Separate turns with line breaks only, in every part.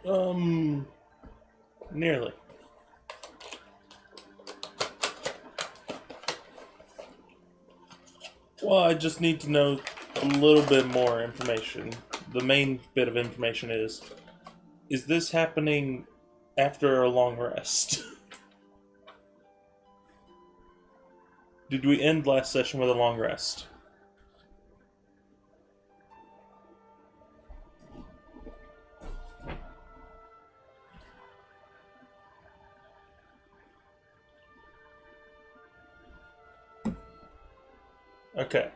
Um, Nearly. Well, I just need to know a little bit more information. The main bit of information is this happening after a long rest? Did we end last session with a long rest? Okay.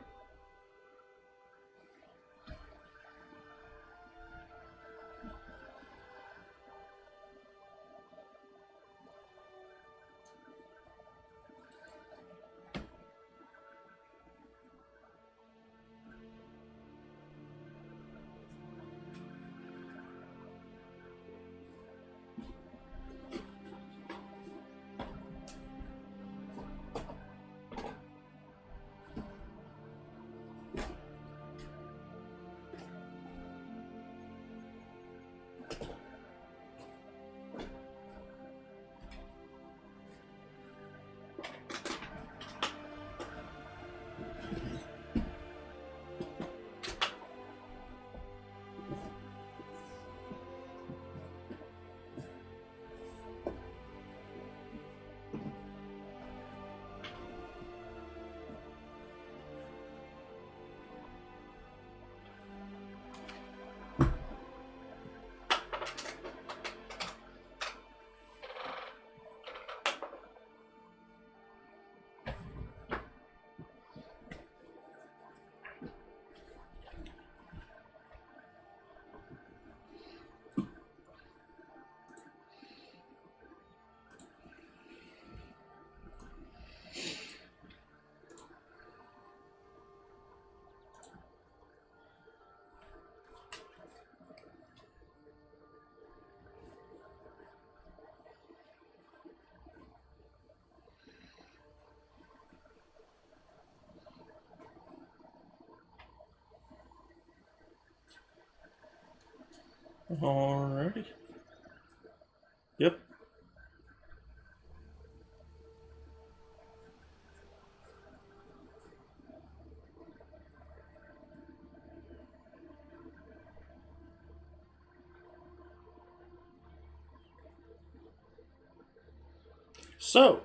Alrighty. Yep. So,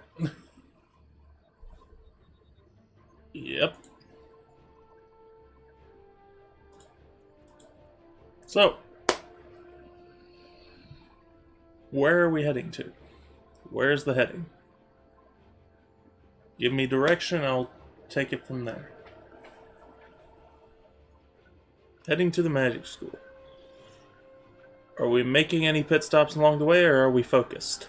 yep. So, where are we heading to? Where's the heading? Give me direction, I'll take it from there. Heading to the magic school. Are we making any pit stops along the way, or are we focused?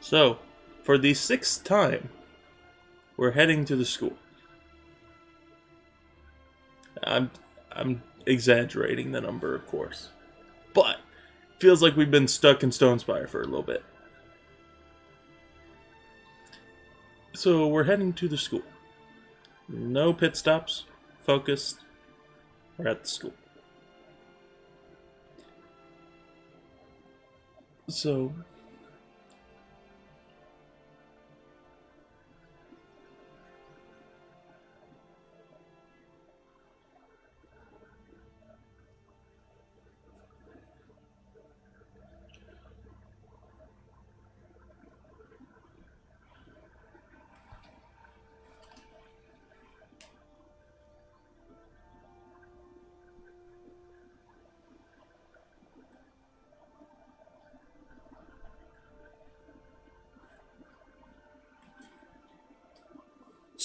So, for the sixth time, we're heading to the school. I'm I'm exaggerating the number, of course, but feels like we've been stuck in Stonespire for a little bit. So we're heading to the school. No pit stops. Focused. We're at the school. So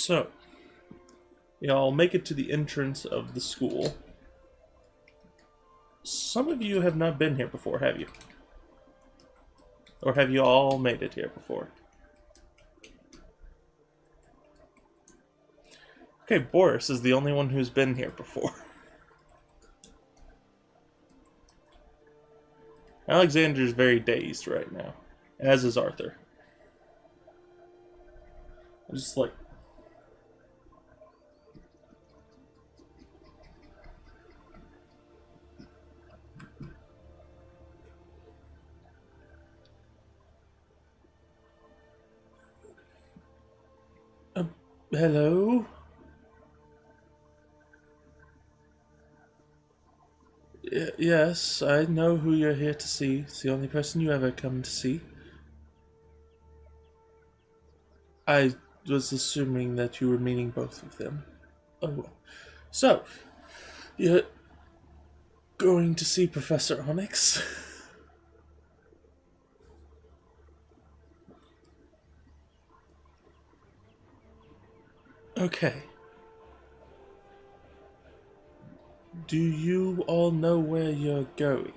so y'all make it to the entrance of the school. Some of you have not been here before, have you? Or have you all made it here before? Okay, Boris is the only one who's been here before. Alexander's very dazed right now, as is Arthur. Just like, hello? Yes, I know who you're here to see. It's the only person you ever come to see. I was assuming that you were meaning both of them. Oh, well. So, you're going to see Professor Onyx? Okay. Do you all know where you're going?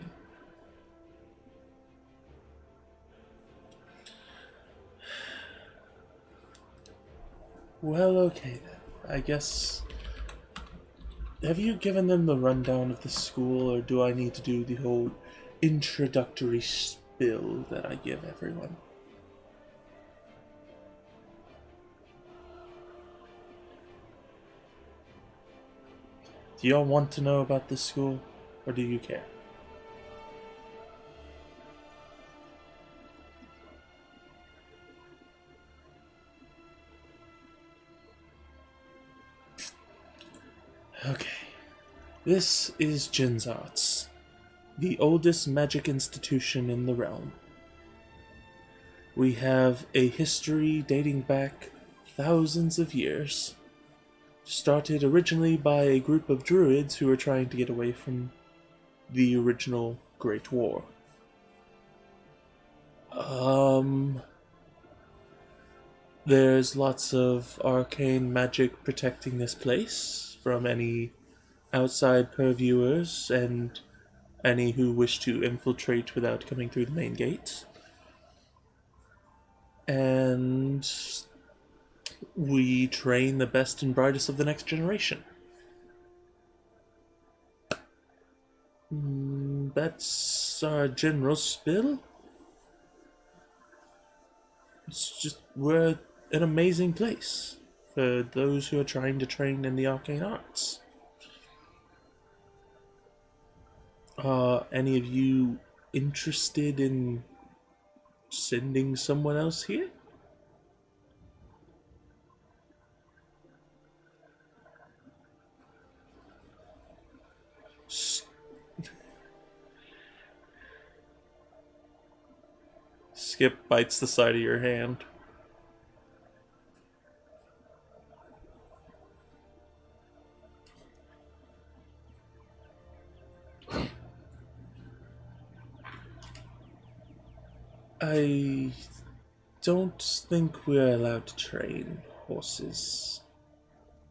Well, okay then. I guess. Have you given them the rundown of the school, or do I need to do the whole introductory spiel that I give everyone? Do y'all want to know about this school, or do you care? Okay. This is Jin's Arts, the oldest magic institution in the realm. We have a history dating back thousands of years. Started originally by a group of druids who were trying to get away from the original Great War. There's lots of arcane magic protecting this place from any outside purveyors and any who wish to infiltrate without coming through the main gate. And we train the best and brightest of the next generation. That's our general spill. It's just, we're an amazing place for those who are trying to train in the arcane arts. Are any of you interested in sending someone else here? Skip bites the side of your hand. I don't think we're allowed to train horses.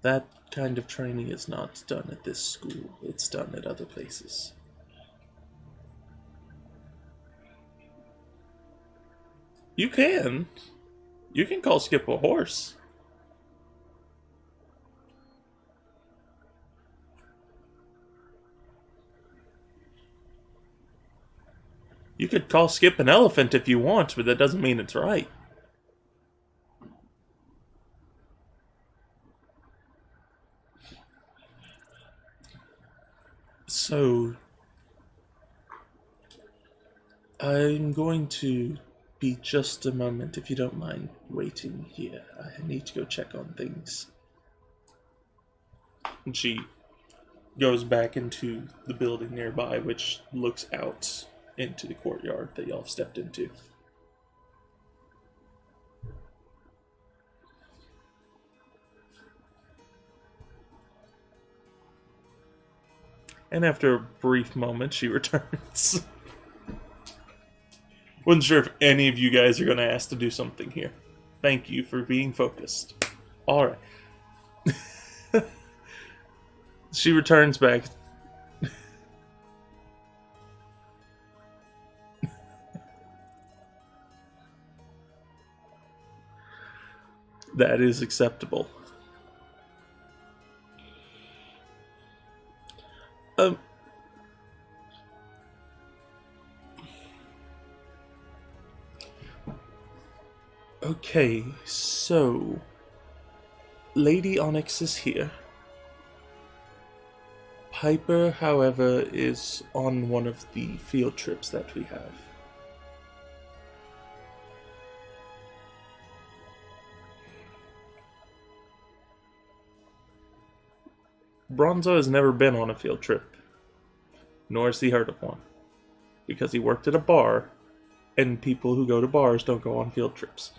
That kind of training is not done at this school. It's done at other places. You can. You can call Skip a horse. You could call Skip an elephant if you want, but that doesn't mean it's right. So, I'm going to be just a moment if you don't mind waiting here. I need to go check on things. And she goes back into the building nearby, which looks out into the courtyard that y'all have stepped into. And after a brief moment, she returns. Wasn't sure if any of you guys are going to ask to do something here. Thank you for being focused. Alright. She returns back. That is acceptable. Um, Okay, so Lady Onyx is here. Piper, however, is on one of the field trips that we have. Bronzo has never been on a field trip, nor has he heard of one, because he worked at a bar, and people who go to bars don't go on field trips.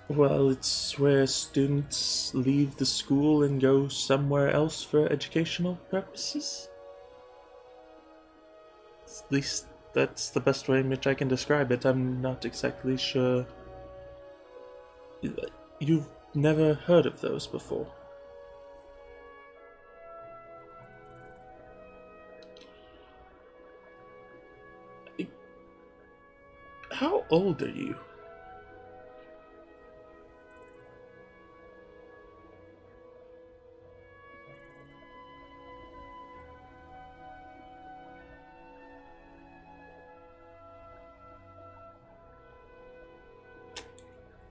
Well, it's where students leave the school and go somewhere else for educational purposes. At least that's the best way in which I can describe it. I'm not exactly sure. You've never heard of those before? How old are you?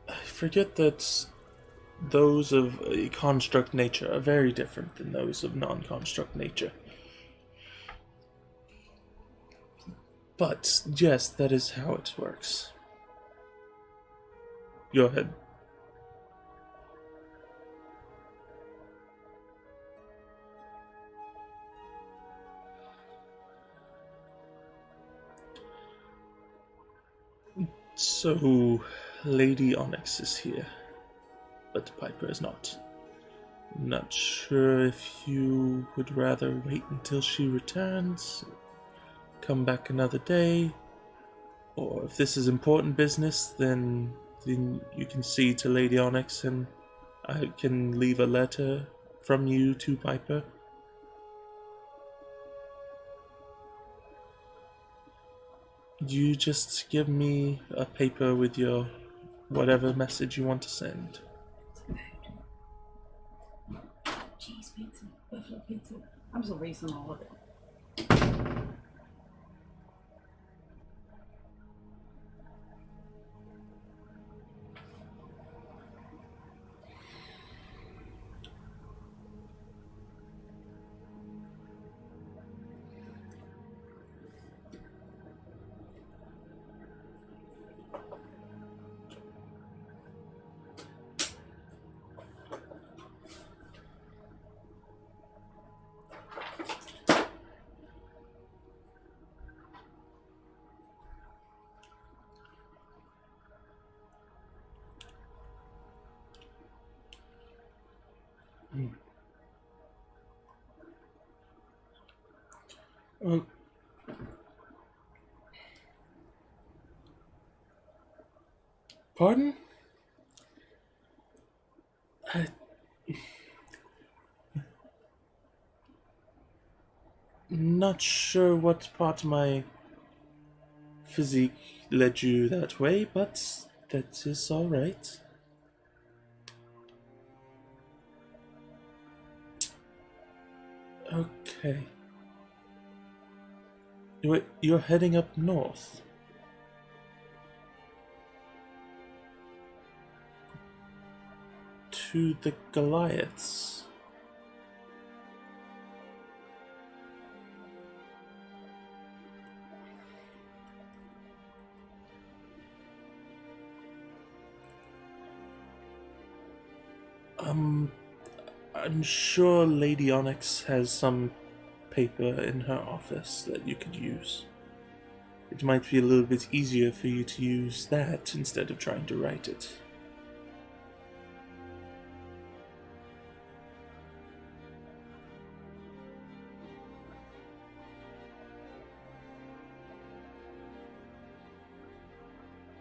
I forget that those of a construct nature are very different than those of non-construct nature. But yes, that is how it works. Go ahead. So, Lady Onyx is here, but Piper is not. Not sure if you would rather wait until she returns, come back another day, or if this is important business, then you can see to Lady Onyx and I can leave a letter from you to Piper. You just give me a paper with your whatever message you want to send.
Cheese pizza, buffalo pizza. I'm just erasing all of it.
Um, Pardon? I'm not sure what part of my physique led you that way, but that is alright. Okay. You're heading up north. To the Goliaths. I'm sure Lady Onyx has some paper in her office that you could use. It might be a little bit easier for you to use that instead of trying to write it.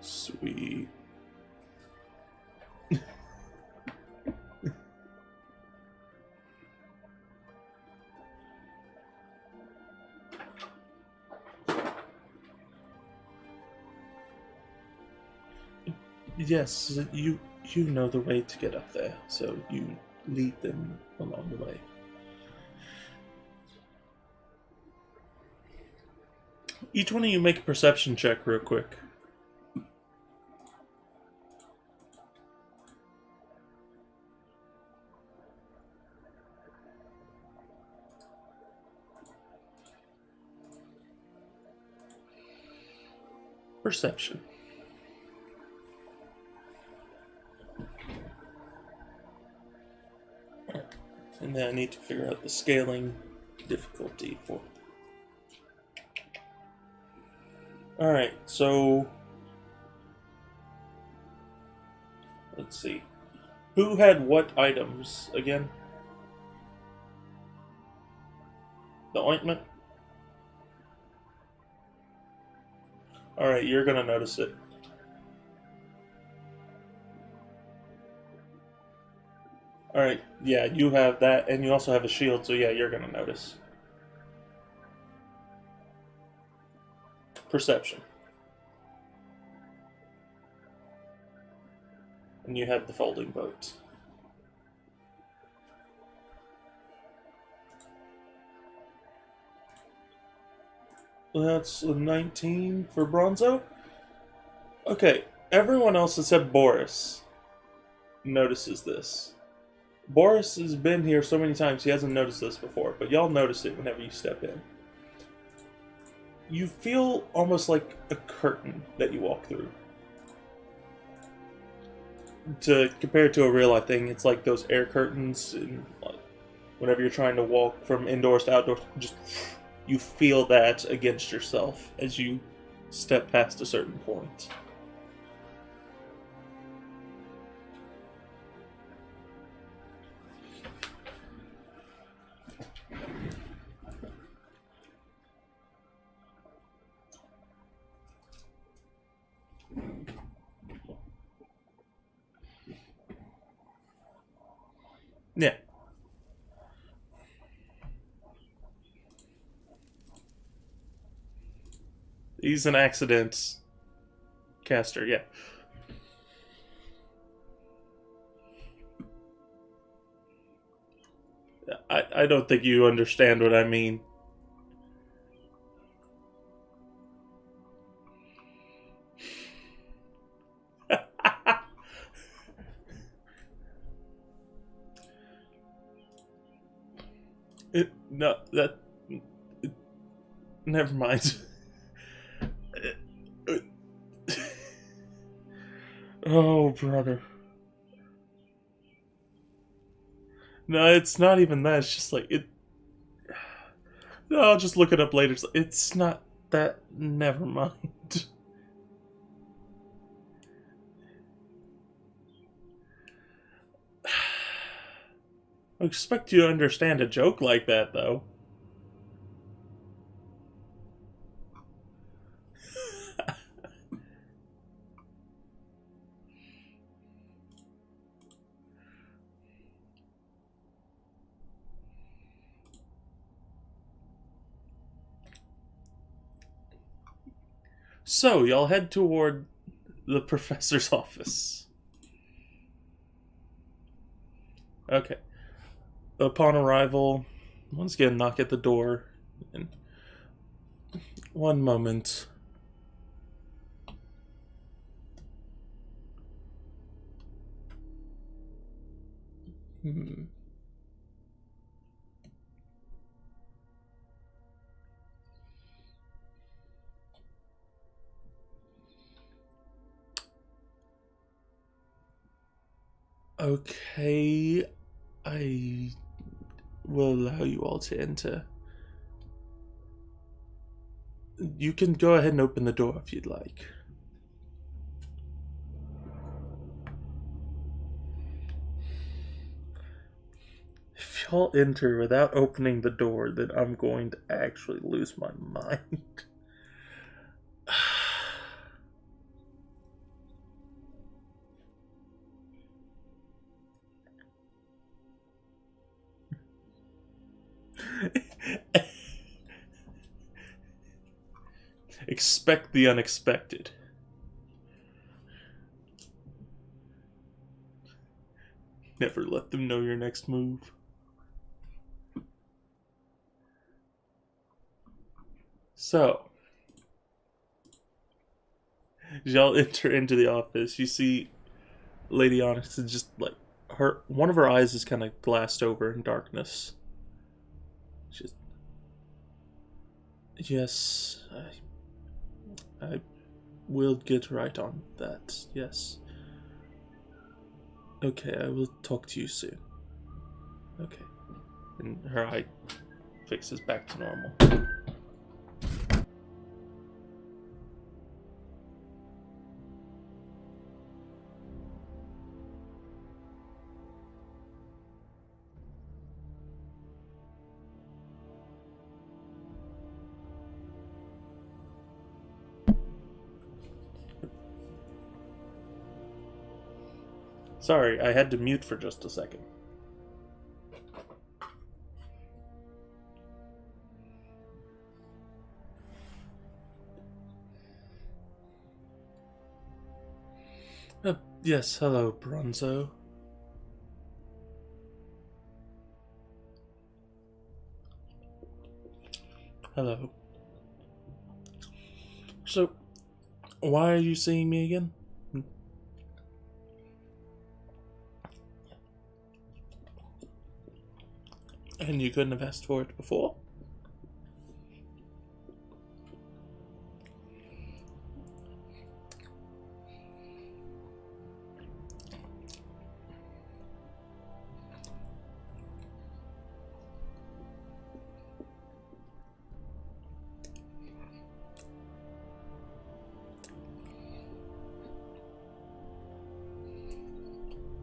Sweet. Yes, you know the way to get up there, so you lead them along the way. Each one of you make a perception check real quick. Perception. And then I need to figure out the scaling difficulty for. Alright, so let's see. Who had what items again? The ointment? Alright, you're gonna notice it. Alright, yeah, you have that, and you also have a shield, so yeah, you're gonna notice. Perception. And you have the folding boat. That's a 19 for Bronzo. Okay, everyone else except Boris notices this. Boris has been here so many times he hasn't noticed this before, but y'all notice it whenever you step in. You feel almost like a curtain that you walk through. To compare it to a real life thing, it's like those air curtains, and like, whenever you're trying to walk from indoors to outdoors, just you feel that against yourself as you step past a certain point. Yeah. He's an accident caster, yeah. I don't think you understand what I mean. No, that. Never mind. Oh, brother. No, it's not even that. It's just like it. No, I'll just look it up later. It's not that. Never mind. I expect you to understand a joke like that, though. So, y'all head toward the professor's office. Okay. Upon arrival, once again, knock at the door. And one moment. Hmm. Okay, I will allow you all to enter. You can go ahead and open the door if you'd like. If y'all enter without opening the door, then I'm going to actually lose my mind. Expect the unexpected. Never let them know your next move. So, y'all enter into the office. You see Lady Onyx is just like one of her eyes is kind of glassed over in darkness. She's, yes, I will get right on that. Yes. Okay, I will talk to you soon. Okay. And her eye fixes back to normal. Sorry, I had to mute for just a second. Yes, hello, Bronzo. Hello. So, why are you seeing me again? And you couldn't have asked for it before?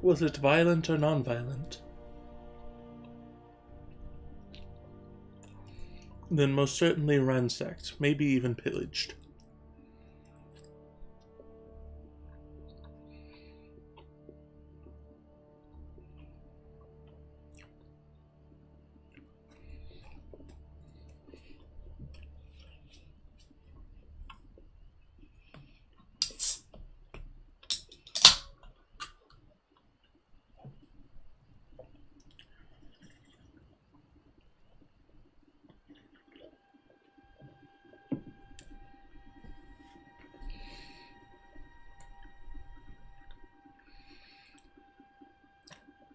Was it violent or non-violent? Then most certainly ransacked, maybe even pillaged.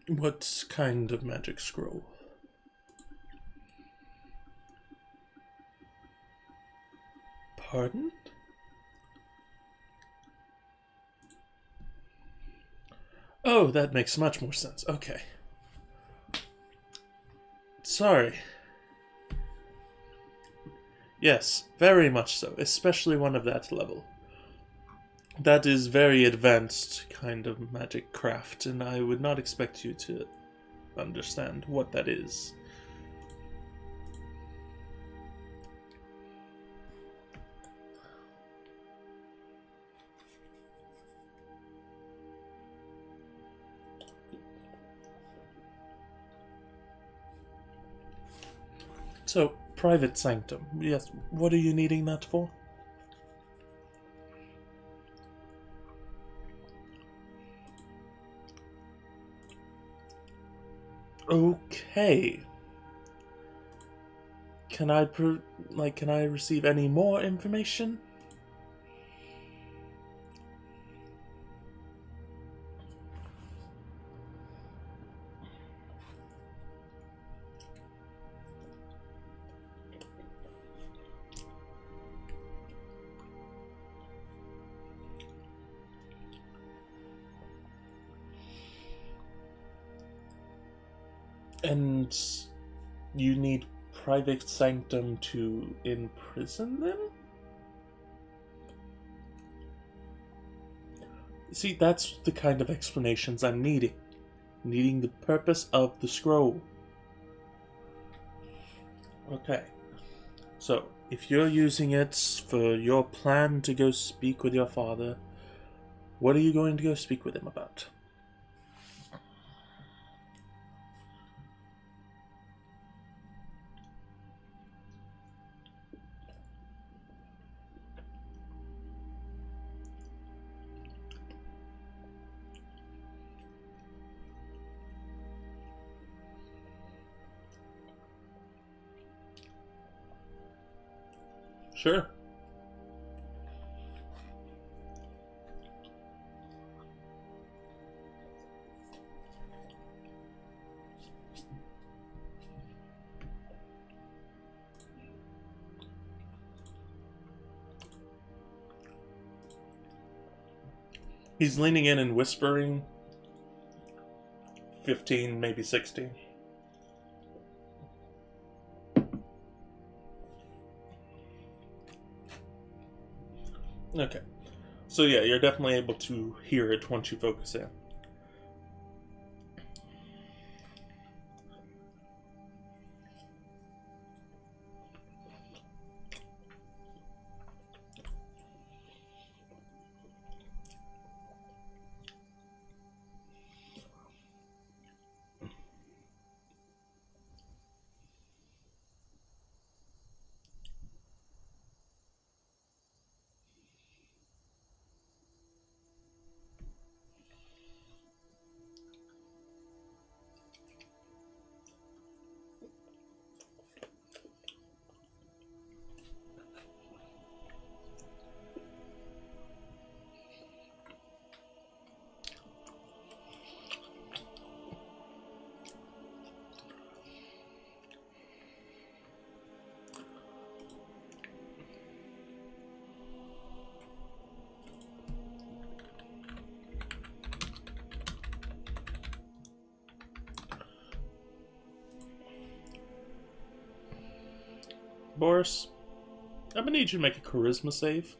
What kind of magic scroll? Pardon? Oh, that makes much more sense. Okay. Sorry. Yes, very much so, especially one of that level. That is very advanced kind of magic craft, and I would not expect you to understand what that is. So, private sanctum. Yes, what are you needing that for? Okay. Can I can I receive any more information? And you need private sanctum to imprison them? See, that's the kind of explanations I'm needing. Needing the purpose of the scroll. Okay. So, if you're using it for your plan to go speak with your father, what are you going to go speak with him about? Sure. He's leaning in and whispering. 15, maybe 16. Okay. So yeah, you're definitely able to hear it once you focus in. Boris, I'm gonna need you to make a charisma save.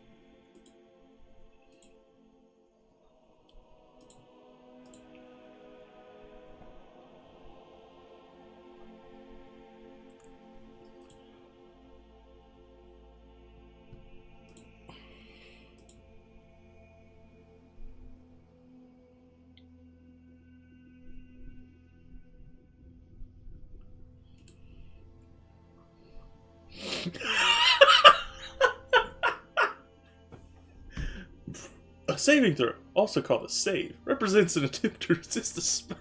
A saving throw, also called a save, represents an attempt to resist a spell.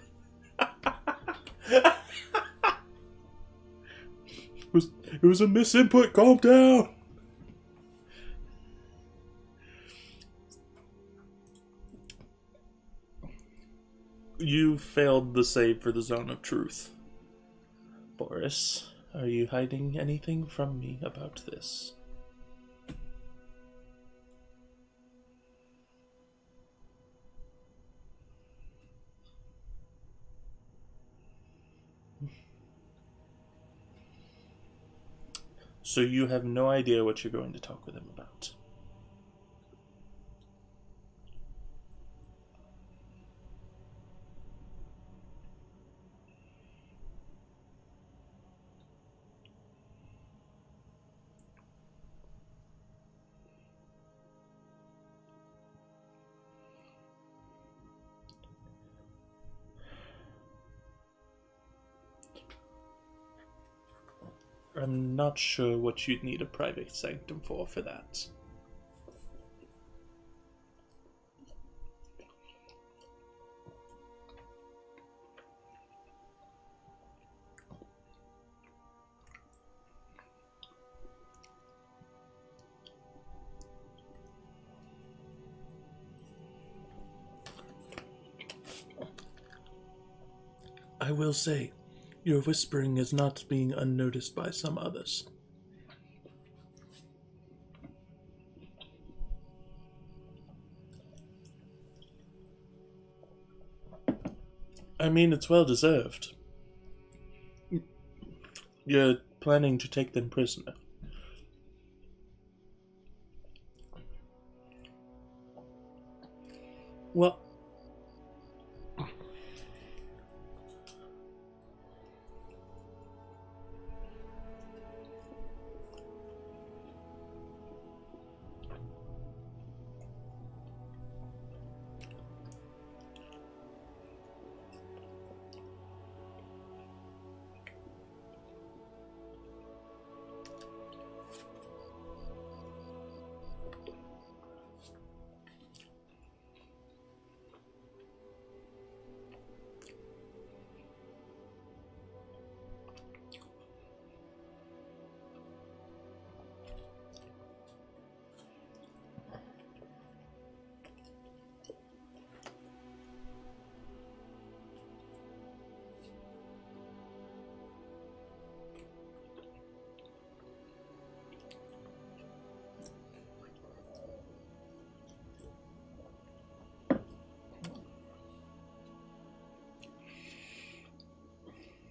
It was a misinput, calm down! You failed the save for the Zone of Truth. Boris, are you hiding anything from me about this? So you have no idea what you're going to talk with him about. I'm not sure what you'd need a private sanctum for that. I will say, your whispering is not being unnoticed by some others. I mean, it's well deserved. You're planning to take them prisoner. Well,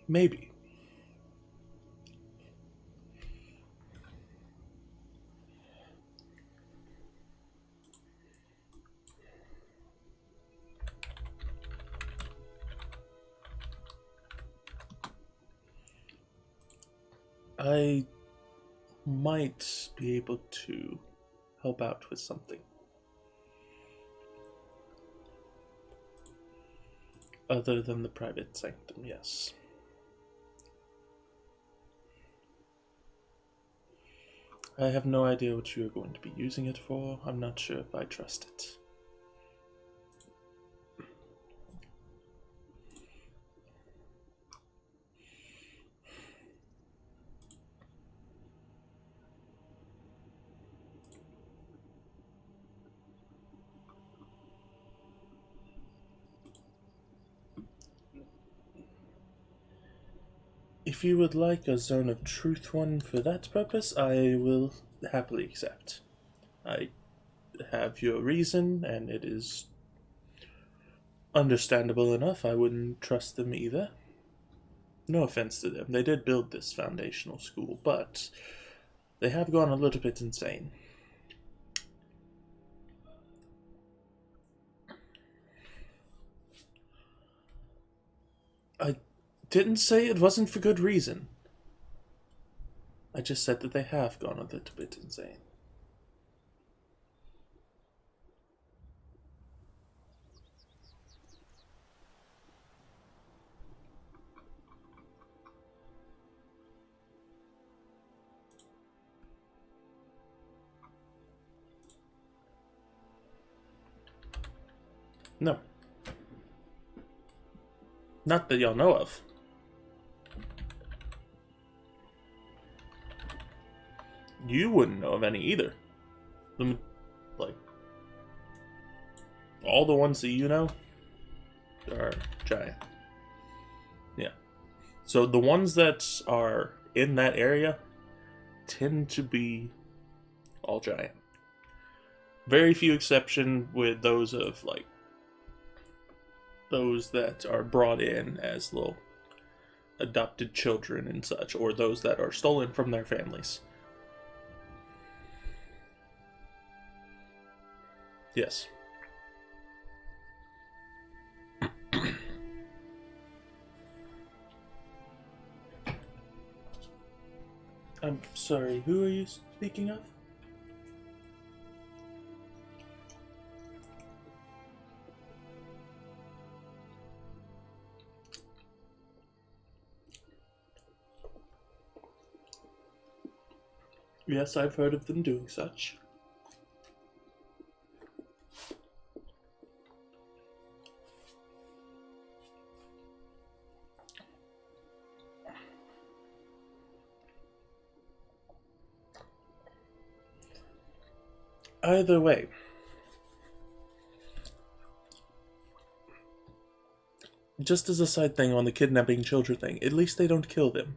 Maybe. I might be able to help out with something. Other than the private sanctum, yes. I have no idea what you are going to be using it for. I'm not sure if I trust it. If you would like a Zone of Truth one for that purpose, I will happily accept. I have your reason, and it is understandable enough. I wouldn't trust them either. No offense to them. They did build this foundational school, but they have gone a little bit insane. I didn't say it wasn't for good reason. I just said that they have gone a little bit insane. No. Not that y'all know of. You wouldn't know of any either. Like, all the ones that you know are giant. Yeah. So the ones that are in that area tend to be all giant. Very few exception with those of, like, those that are brought in as little adopted children and such, or those that are stolen from their families. Yes. I'm sorry, who are you speaking of? Yes, I've heard of them doing such. Either way, just as a side thing on the kidnapping children thing, at least they don't kill them.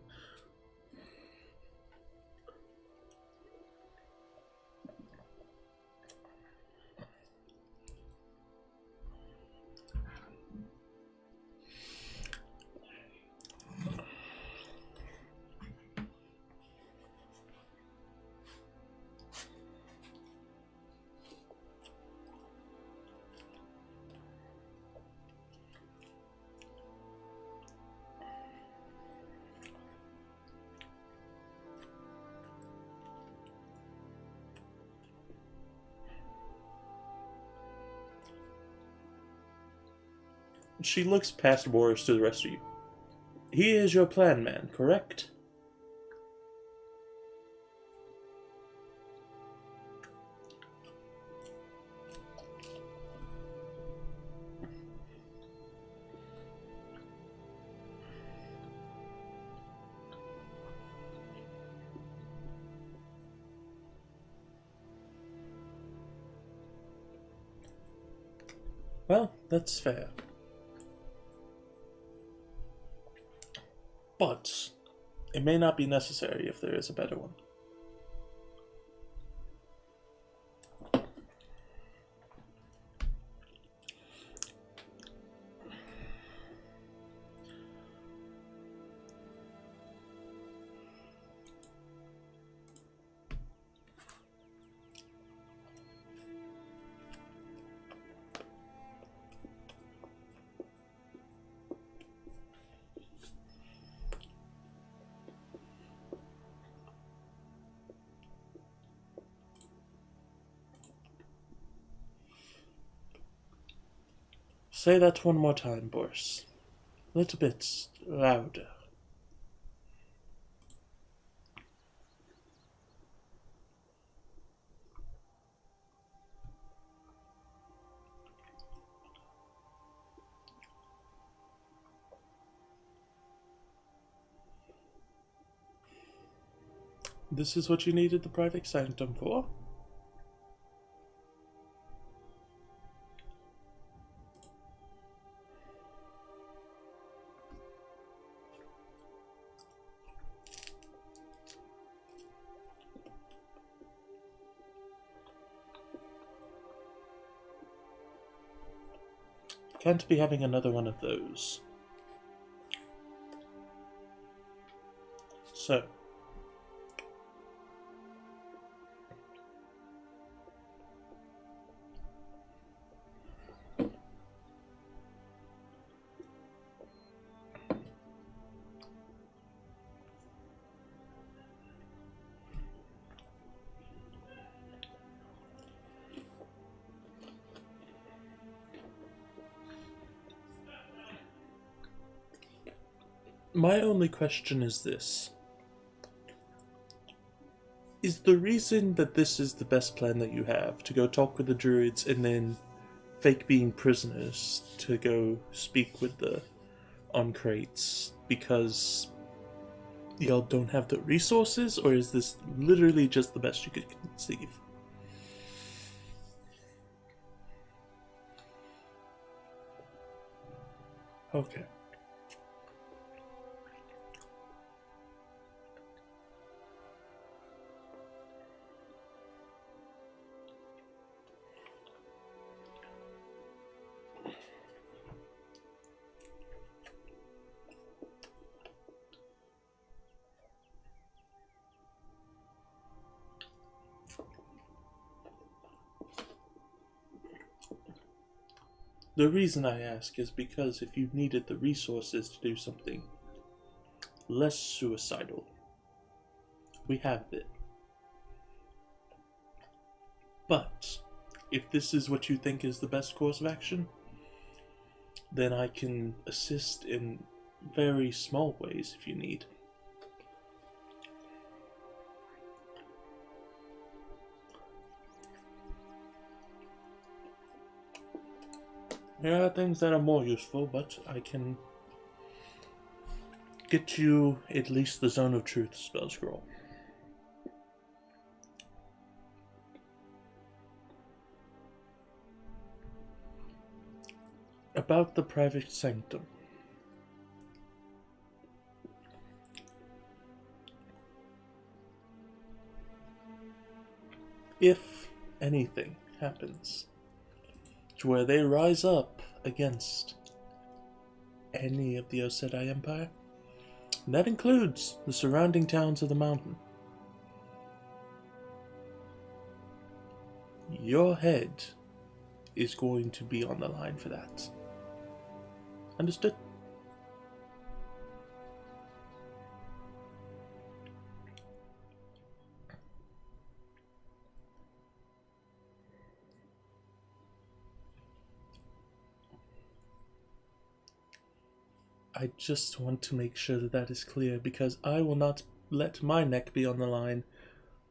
She looks past Boris to the rest of you. He is your plan man, correct? Well, that's fair. But it may not be necessary if there is a better one. Say that one more time, Boris. A little bit louder. This is what you needed the private sanctum for? Can't be having another one of those. So, my only question is this. Is the reason that this is the best plan that you have, to go talk with the druids and then fake being prisoners to go speak with the Uncrates, because y'all don't have the resources, or is this literally just the best you could conceive? Okay. The reason I ask is because if you needed the resources to do something less suicidal, we have it. But if this is what you think is the best course of action, then I can assist in very small ways if you need. There are things that are more useful, but I can get you at least the Zone of Truth spell scroll. About the private sanctum. If anything happens to where they rise up against any of the Aes Sedai Empire, and that includes the surrounding towns of the mountain, your head is going to be on the line for that. Understood? I just want to make sure that that is clear, because I will not let my neck be on the line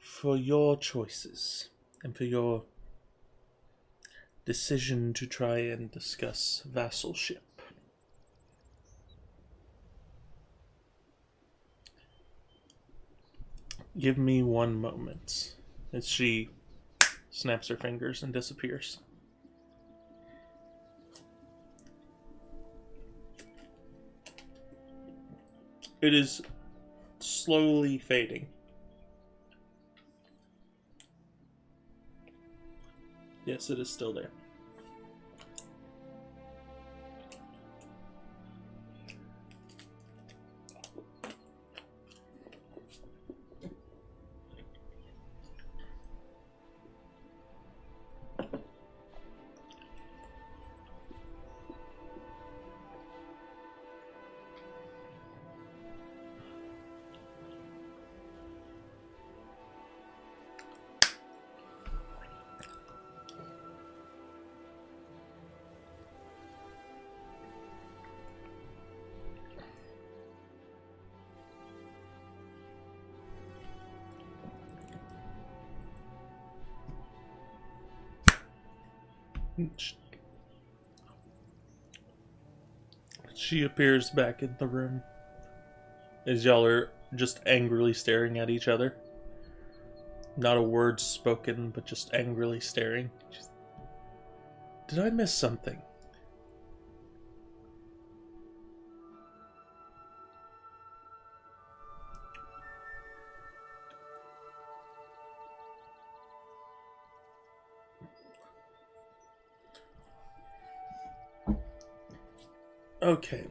for your choices and for your decision to try and discuss vassalship. Give me one moment. As she snaps her fingers and disappears. It is slowly fading. Yes, it is still there. She appears back in the room as y'all are just angrily staring at each other. Not a word spoken, but just angrily staring. Did I miss something? Okay.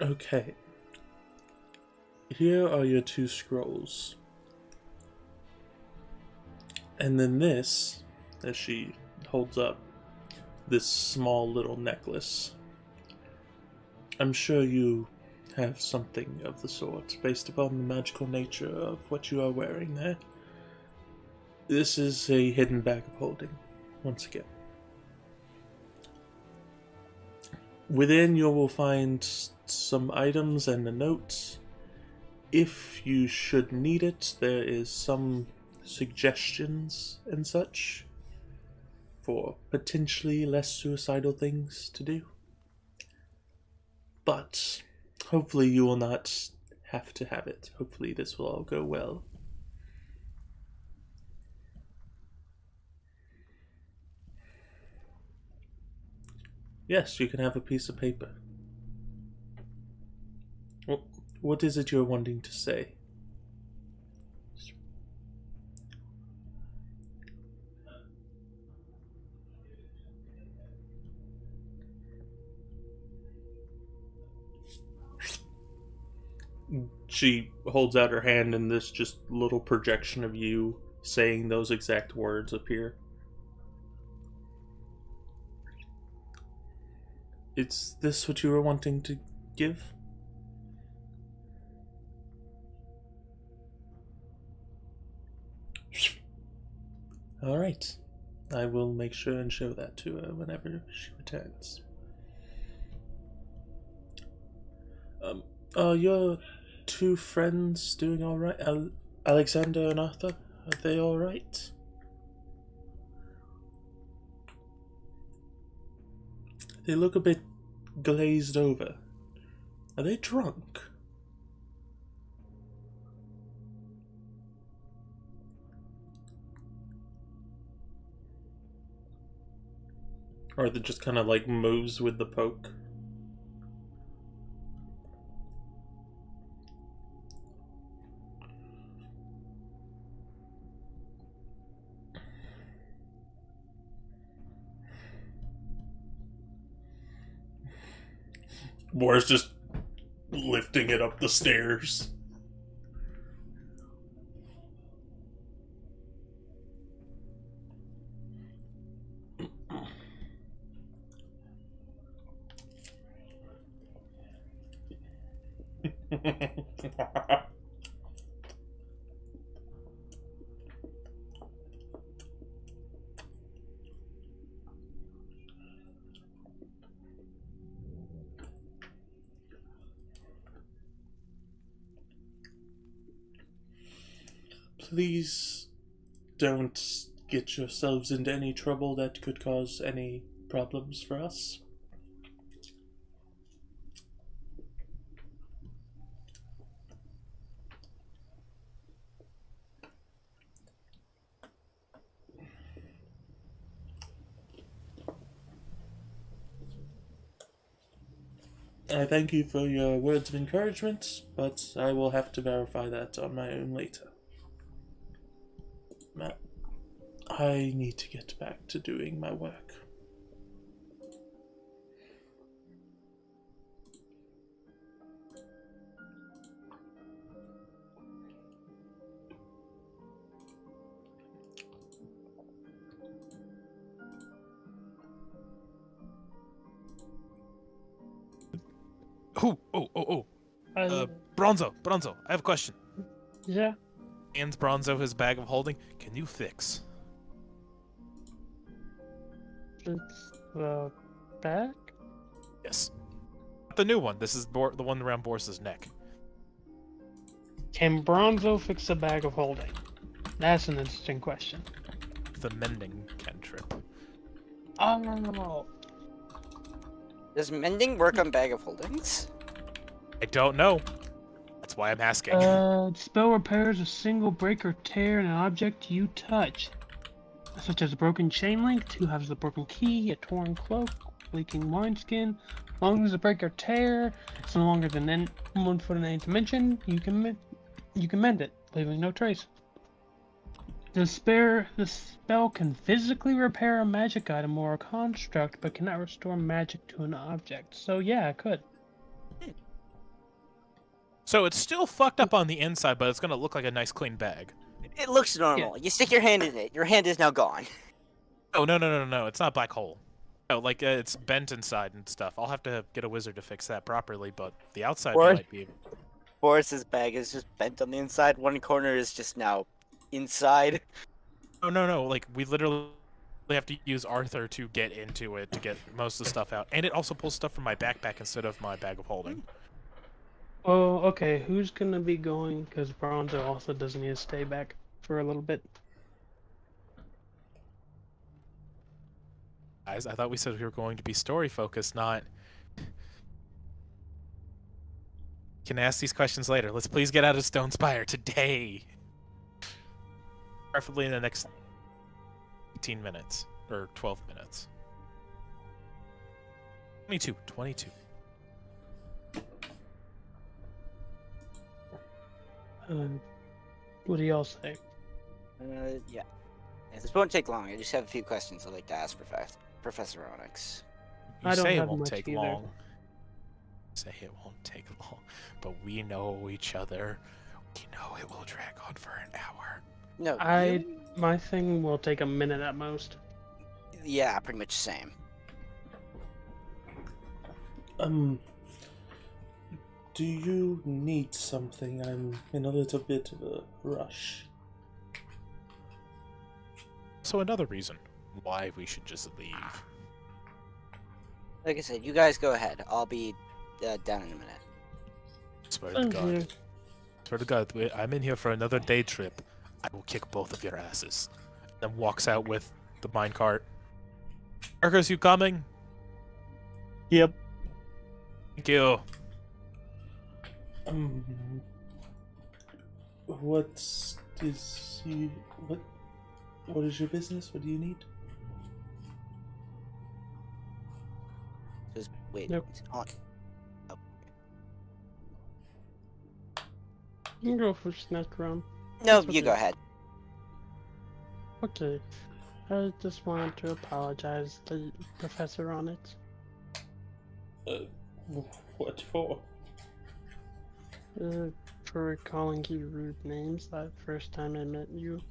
Okay. Here are your 2 scrolls. And then this, as she holds up this small little necklace. I'm sure you have something of the sort, based upon the magical nature of what you are wearing there. This is a hidden bag of holding, once again. Within you will find some items and a note. If you should need it, there is some suggestions and such for potentially less suicidal things to do. But hopefully you will not have to have it. Hopefully this will all go well. Yes, you can have a piece of paper. Well, what is it you're wanting to say? She holds out her hand and this just little projection of you saying those exact words appear. Is this what you were wanting to give? Alright. I will make sure and show that to her whenever she returns. Are your 2 friends doing alright? Alexander and Arthur? Are they alright? They look a bit glazed over. Are they drunk? Or are they just kind of like moves with the poke? Boris just lifting it up the stairs. Please don't get yourselves into any trouble that could cause any problems for us. I thank you for your words of encouragement, but I will have to verify that on my own later. I need to get back to doing my work.
Oh. Bronzo, I have a question.
Yeah.
Hands Bronzo his bag of holding. Can you fix?
It's the back?
Yes. The new one. This is the one around Boris's neck.
Can Bronzo fix a bag of holding? That's an interesting question.
The mending cantrip.
Oh.
Does mending work on bag of holdings?
I don't know. That's why I'm asking.
Spell repairs a single break or tear in an object you touch, such as a broken chain link, 2 halves of the broken key, a torn cloak, leaking wineskin. As long as the break or tear is no longer than 1 foot in any dimension, you can mend it, leaving no trace. The spell can physically repair a magic item or a construct, but cannot restore magic to an object. So yeah, it could.
So it's still fucked up on the inside, but it's gonna look like a nice clean bag.
It looks normal. You stick your hand in it. Your hand is now gone.
Oh, no. It's not a black hole. No, like, it's bent inside and stuff. I'll have to get a wizard to fix that properly, but the outside
Or-
might be...
Boris's bag is just bent on the inside. One corner is just now inside.
Oh, no. Like, we literally have to use Arthur to get into it to get most of the stuff out. And it also pulls stuff from my backpack instead of my bag of holding.
Oh, okay. Who's gonna be going? Because Bronzo also doesn't need to stay back for a little bit.
Guys, I thought we said we were going to be story-focused, not... Can ask these questions later. Let's please get out of Stone Spire today. Preferably in the next 18 minutes. Or 12 minutes. 22.
What do y'all say?
Yeah. This won't take long. I just have a few questions I'd like to ask Professor Onyx.
You
I don't
say it
have
won't
much
take
either.
long. You say it won't take long, but we know each other. We know it will drag on for an hour.
No,
My thing will take a minute at most.
yeah, pretty much the same.
Do you need something? I'm in a little bit of a rush.
So another reason why we should just leave.
Like I said, you guys go ahead. I'll be down in a minute.
Swear to God. Swear to God, I'm in here for another day trip. I will kick both of your asses. Then walks out with the minecart. Marcus, you coming?
Yep.
Thank you.
What is your business? What do you need?
Just wait.
Nope.
Oh,
You can go for snack round.
no,
That's
you
okay.
go ahead.
Okay. I just wanted to apologize to Professor Onyx.
What for?
For calling you rude names that first time I met you.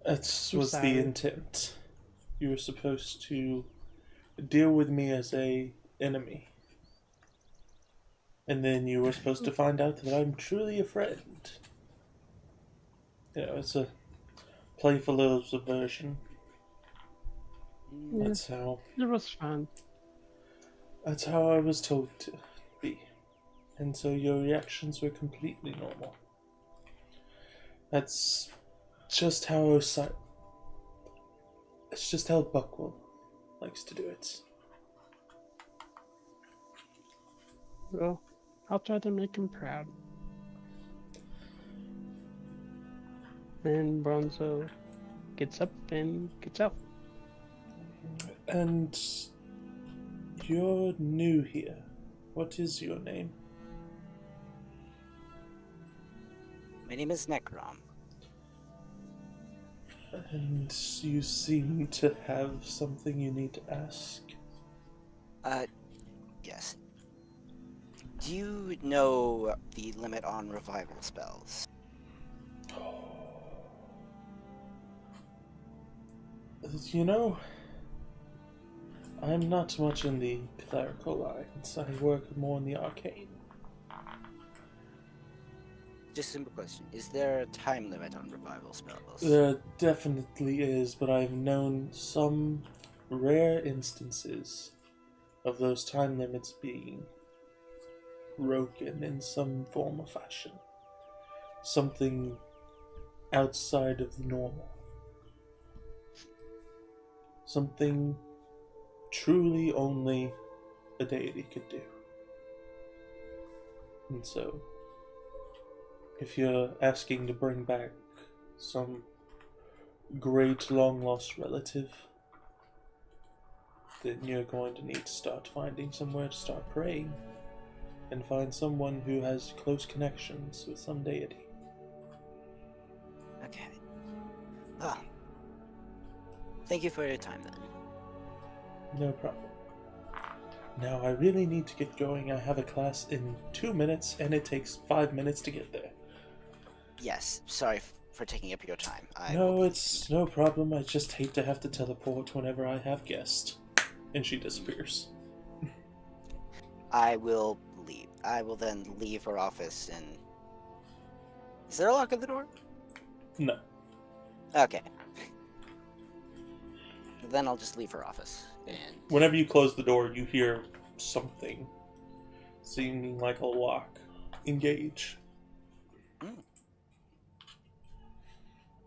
That
I'm
was
sorry.
the intent. You were supposed to deal with me as a enemy. And then you were supposed to find out that I'm truly a friend. You know, it's a playful little subversion.
Yeah,
That's how
it was fun.
I was told to be. And so your reactions were completely normal. That's just how it's just how Buckwell likes to do it.
Well, I'll try to make him proud. And Bronzo gets up and gets out.
And you're new here. What is your name?
My name is Necrom.
And you seem to have something you need to ask.
Yes. Do you know the limit on revival spells?
You know, I'm not much in the clerical lines. I work more in the arcane.
Just a simple question. Is there a time limit on revival spells?
There definitely is, but I've known some rare instances of those time limits being broken in some form or fashion. Something outside of the normal. Something truly only a deity could do. And so, if you're asking to bring back some great long lost relative, then you're going to need to start finding somewhere to start praying and find someone who has close connections with some deity.
Okay. Well, thank you for your time then.
No problem. Now I really need to get going. I have a class in 2 minutes and it takes 5 minutes to get there.
Yes, sorry for taking up your time.
No, it's no problem. I just hate to have to teleport whenever I have guests. And she disappears.
I will leave. I will then leave her office and... Is there a lock at the door?
No.
Okay. Then I'll just leave her office. And
Whenever you close the door, you hear something seeming like a lock engage.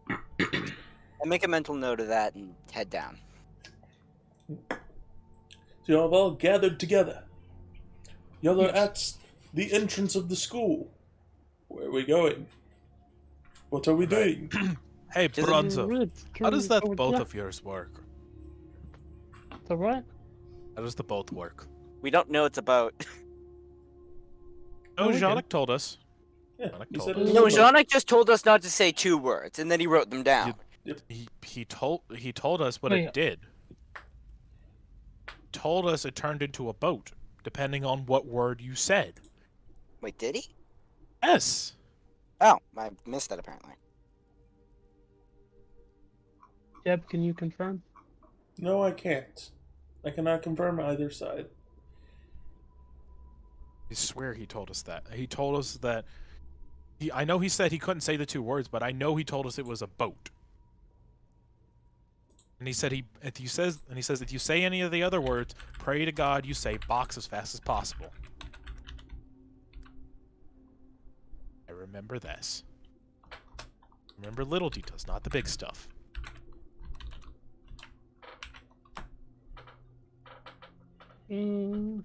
I make a mental note of that and head down.
So y'all have all gathered together. Y'all are at the entrance of the school. Where are we going? What are we doing?
Hey,
Does it-
Bronzo, how does that both
Yeah.
of yours work?
The what?
How does the both work?
We don't know it's about...
Oh,
we can.
Janik told us.
Yeah,
Janik
you
told
said
us.
it was
No,
about-
Janik just told us not to say 2 words, and then he wrote them down.
He told us what
Wait.
it did. Told us it turned into a boat, depending on what word you said.
Wait, did he?
Yes.
Oh, I missed that apparently.
Jeb, can you confirm?
No, I can't. I cannot confirm either side.
I swear he told us that. He told us that. I know he said he couldn't say the 2 words, but I know he told us it was a boat. And he said if you say any of the other words, pray to God you say box as fast as possible. I remember this. Remember little details, not the big stuff.
Mm,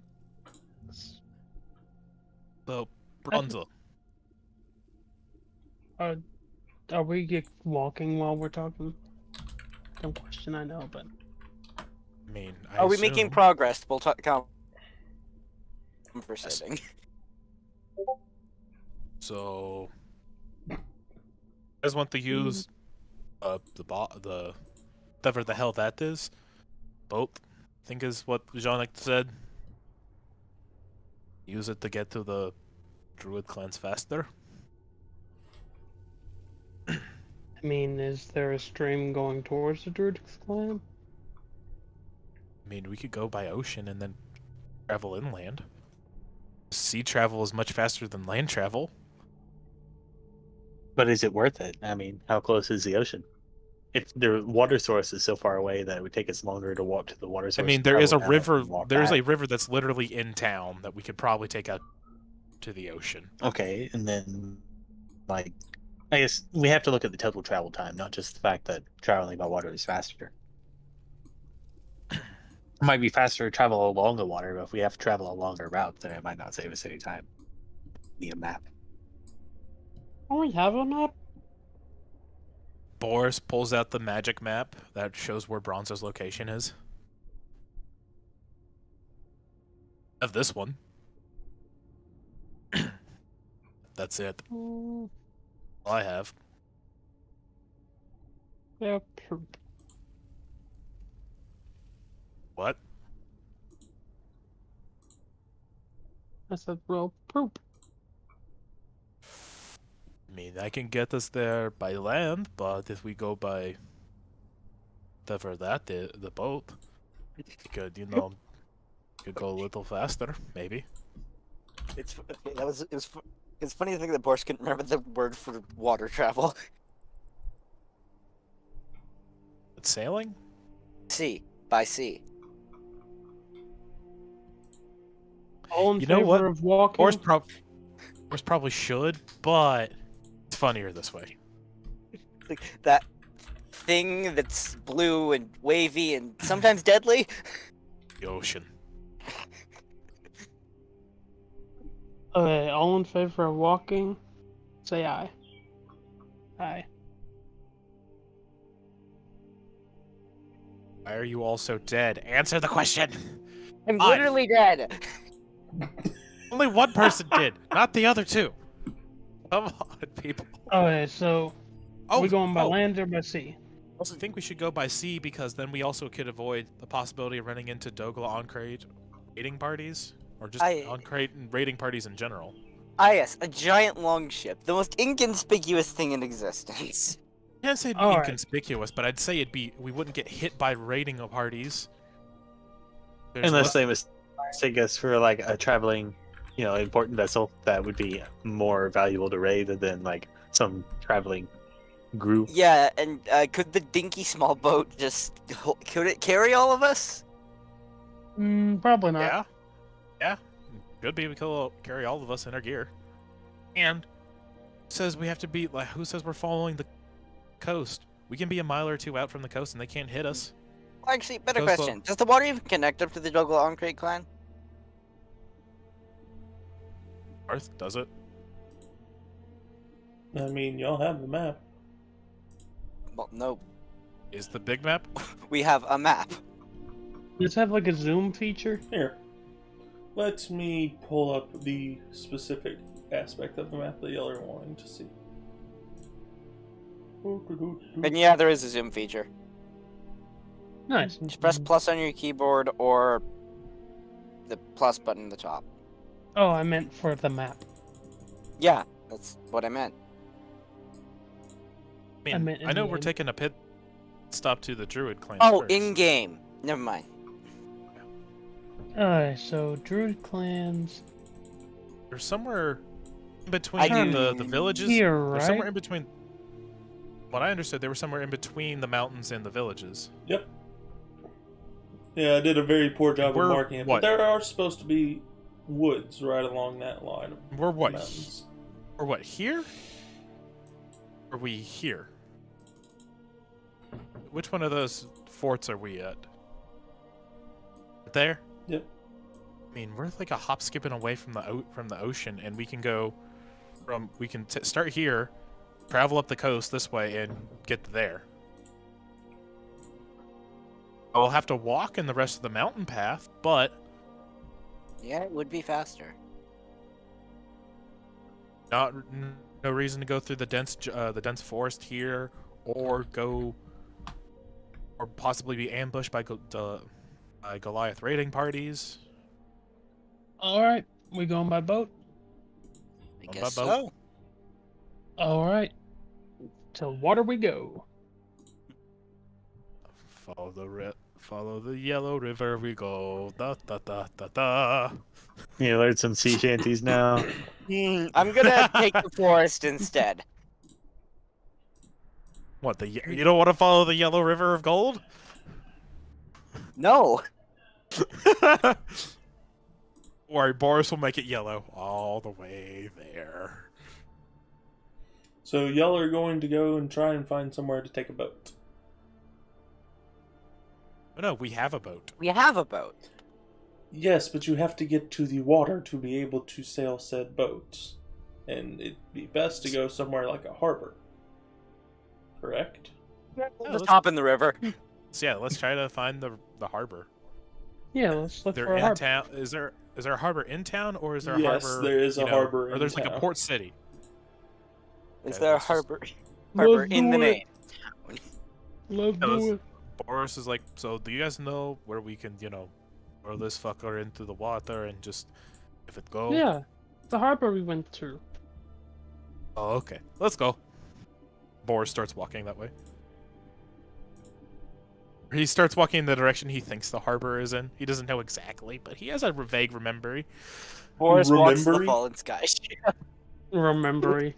So, Bronzo.
are we walking while we're talking? Dumb question, I know, but
I mean, I
Are we making
assume-
progress? We'll talk. Conversating.
So, you guys want to use the whatever the hell that is? Both, I think is what Janik said. Use it to get to the Druid clans faster.
I mean, is there a stream going towards the Druidix clan?
I mean, we could go by ocean and then travel inland. Sea travel is much faster than land travel.
But is it worth it? I mean, how close is the ocean? If the water source is so far away that it would take us longer to walk to the water source.
I mean, there is a
travel down it
river.
and walk
There's a
back.
river that's literally in town that we could probably take out to the ocean.
Okay, and then, like, I guess we have to look at the total travel time, not just the fact that traveling by water is faster. It might be faster to travel along the water, but if we have to travel a longer route, then it might not save us any time. Need a map.
Oh, we have a map?
Boris pulls out the magic map that shows where Bronzo's location is. Of this one. That's it.
Mm,
All I have.
Yeah, poop.
What?
I said, well, poop.
I mean, I can get us there by land, but if we go by whatever that is, the boat, we could, could go a little faster, maybe.
It's it's funny to think that Boris couldn't remember the word for water travel.
It's sailing?
Sea by sea.
All in
You know
favor
what?
of walking.
Horse probably should, but it's funnier this way.
Like that thing that's blue and wavy and sometimes deadly.
The ocean.
Okay, all in favor of walking, say aye. Aye.
Why are you all so dead? Answer the question!
I'm
Aye.
literally dead.
Only one person did, not the other two. Come on, people.
Okay, so
Oh,
we going by
oh,
land or by sea?
I also think we should go by sea because then we also could avoid the possibility of running into Dogla on-crate raiding parties. Or just on-crate and raiding parties in general.
Ah yes, a giant longship. The most inconspicuous thing in existence.
I can't say it'd be
Alright.
inconspicuous, but I'd say we wouldn't get hit by raiding parties. There's
Unless
less-
they mistake us for like a traveling, important vessel that would be more valuable to raid than like some traveling group.
Yeah, and could the dinky small boat could it carry all of us?
Probably not.
Yeah. Yeah. Could be we could carry all of us in our gear. And says we have to be like who says we're following the coast? We can be a mile or two out from the coast and they can't hit us.
Well, actually, better
Coastal-
question. Does the water even connect up to the Douglas Encrate clan?
Earth does it.
I mean, y'all have the map.
Well, no.
Is the big map?
We have a map.
Does it have like a zoom feature?
Here. Let me pull up the specific aspect of the map that y'all are wanting to see.
And yeah, there is a zoom feature.
Nice.
Just press plus on your keyboard or the plus button at the top.
Oh, I meant for the map.
Yeah, that's what I meant.
I
meant
I know
in
we're
game.
taking a pit stop to the Druid clan.
Oh,
first.
in game. Never mind.
Alright, so Druid clans
There's somewhere in between
I do-
the villages.
here,
There's somewhere
right?
in between. What I understood, they were somewhere in between the mountains and the villages.
Yep. Yeah, I did a very poor job of
We're
marking it,
what?
but there are supposed to be woods right along that line of
We're what?
mountains.
Or what? Here? Are we here? Which one of those forts are we at? There.
Yep.
I mean, we're like a hop skipping away from the ocean, and we can go from start here, travel up the coast this way, and get there. We'll have to walk in the rest of the mountain path, but
Yeah, it would be faster.
no reason to go through the dense forest here, or possibly be ambushed by Goliath raiding parties.
Alright, we going by boat?
I
On
guess
my boat.
so.
Alright. To water we go.
Follow the yellow river we go. Da da da da da.
You learned some sea shanties now.
I'm gonna take the forest instead.
What you don't want to follow the yellow river of gold?
No.
Or Boris will make it yellow all the way there.
So y'all are going to go and try and find somewhere to take a boat.
Oh, no, we have a boat.
We have a boat.
Yes, but you have to get to the water to be able to sail said boats. And it'd be best to go somewhere like a harbor. Correct?
Just hop in the river.
So yeah, let's try to find the harbor.
Yeah, let's look
They're
for a
in
harbor.
town. Is there a harbor in town, or is there a
Yes,
harbor?
there is a harbor
or
in
there's like a
town.
port city.
Is
Okay,
there a
let's just-
harbor in the
do it.
name?
Let's
Yeah,
do it.
Boris is like, so do you guys know where we can, throw this fucker into the water and just if it go?
Yeah, the harbor we went to.
Oh, okay. Let's go. Boris starts walking that way. He starts walking in the direction he thinks the harbor is in. He doesn't know exactly, but he has a vague memory.
Boris walks to the
Remembery?
fallen sky.
Remembery.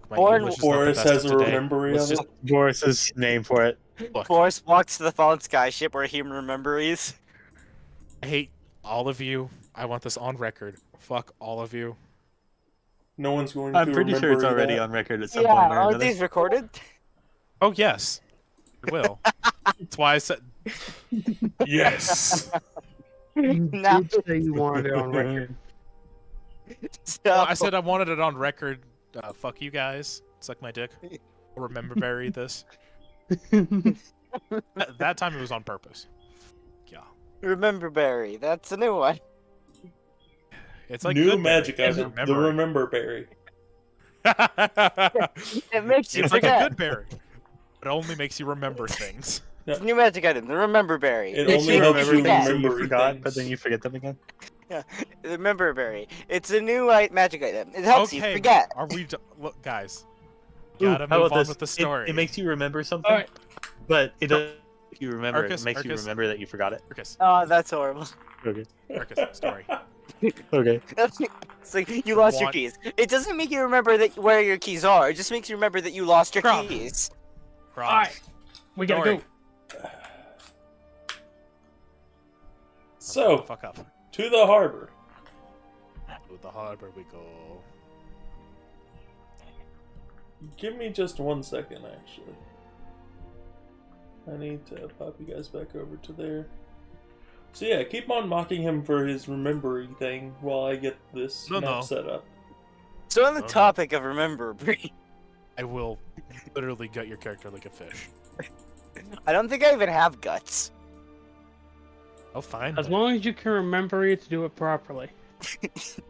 My
Or
English is not the
Boris
best
has
of
a
today.
remembery
Let's
of
just
it.
Boris's name for it.
look.
Boris walks to the fallen skyship where he remembers.
I hate all of you. I want this on record. Fuck all of you.
No one's going to
I'm pretty sure it's
remember
already
that.
on record at some
Yeah,
point or
aren't
another.
these recorded?
Oh yes, I will. That's why I said.
Yes.
You
No.
did say you wanted it on record.
Well, I said I wanted it on record. Fuck you guys. Suck my dick. Remember bury this. That time it was on purpose. Yeah.
Remember Barry. That's a new one.
It's like
New
good
magic
berry.
item, the
Remember.
Remember Berry.
It makes you
It's like a
forget.
good berry. It only makes you remember things.
It's a new magic item, the Remember Berry.
It
Makes
only
you
helps you
forget.
things that
remember
you forgot,
things.
but then you forget them again.
The Remember Berry. It's a new magic item. It helps you
Okay,
forget.
are we? Look, guys.
Ooh,
Gotta
how
move
about
on
this?
with the story.
It makes you remember something,
Alright.
but it doesn't make you remember.
Arcus,
it makes you
Arcus.
remember that you forgot it.
Arcus,
Oh, that's horrible.
Okay.
Arcus, story.
Okay.
It's like you lost your
Want-
keys. It doesn't make you remember that where your keys are. It just makes you remember that you lost your
Crap.
keys.
Alright, we gotta
Story.
go.
So,
Fuck up.
to the harbor.
To the harbor we go.
Give me just 1 second, actually. I need to pop you guys back over to there. So yeah, keep on mocking him for his remembering thing while I get this
No,
map
no.
set up.
So on the
Oh, no.
topic of Remember Berry,
I will literally gut your character like a fish.
I don't think I even have guts.
Oh, fine.
As long as you can remember it to do it properly.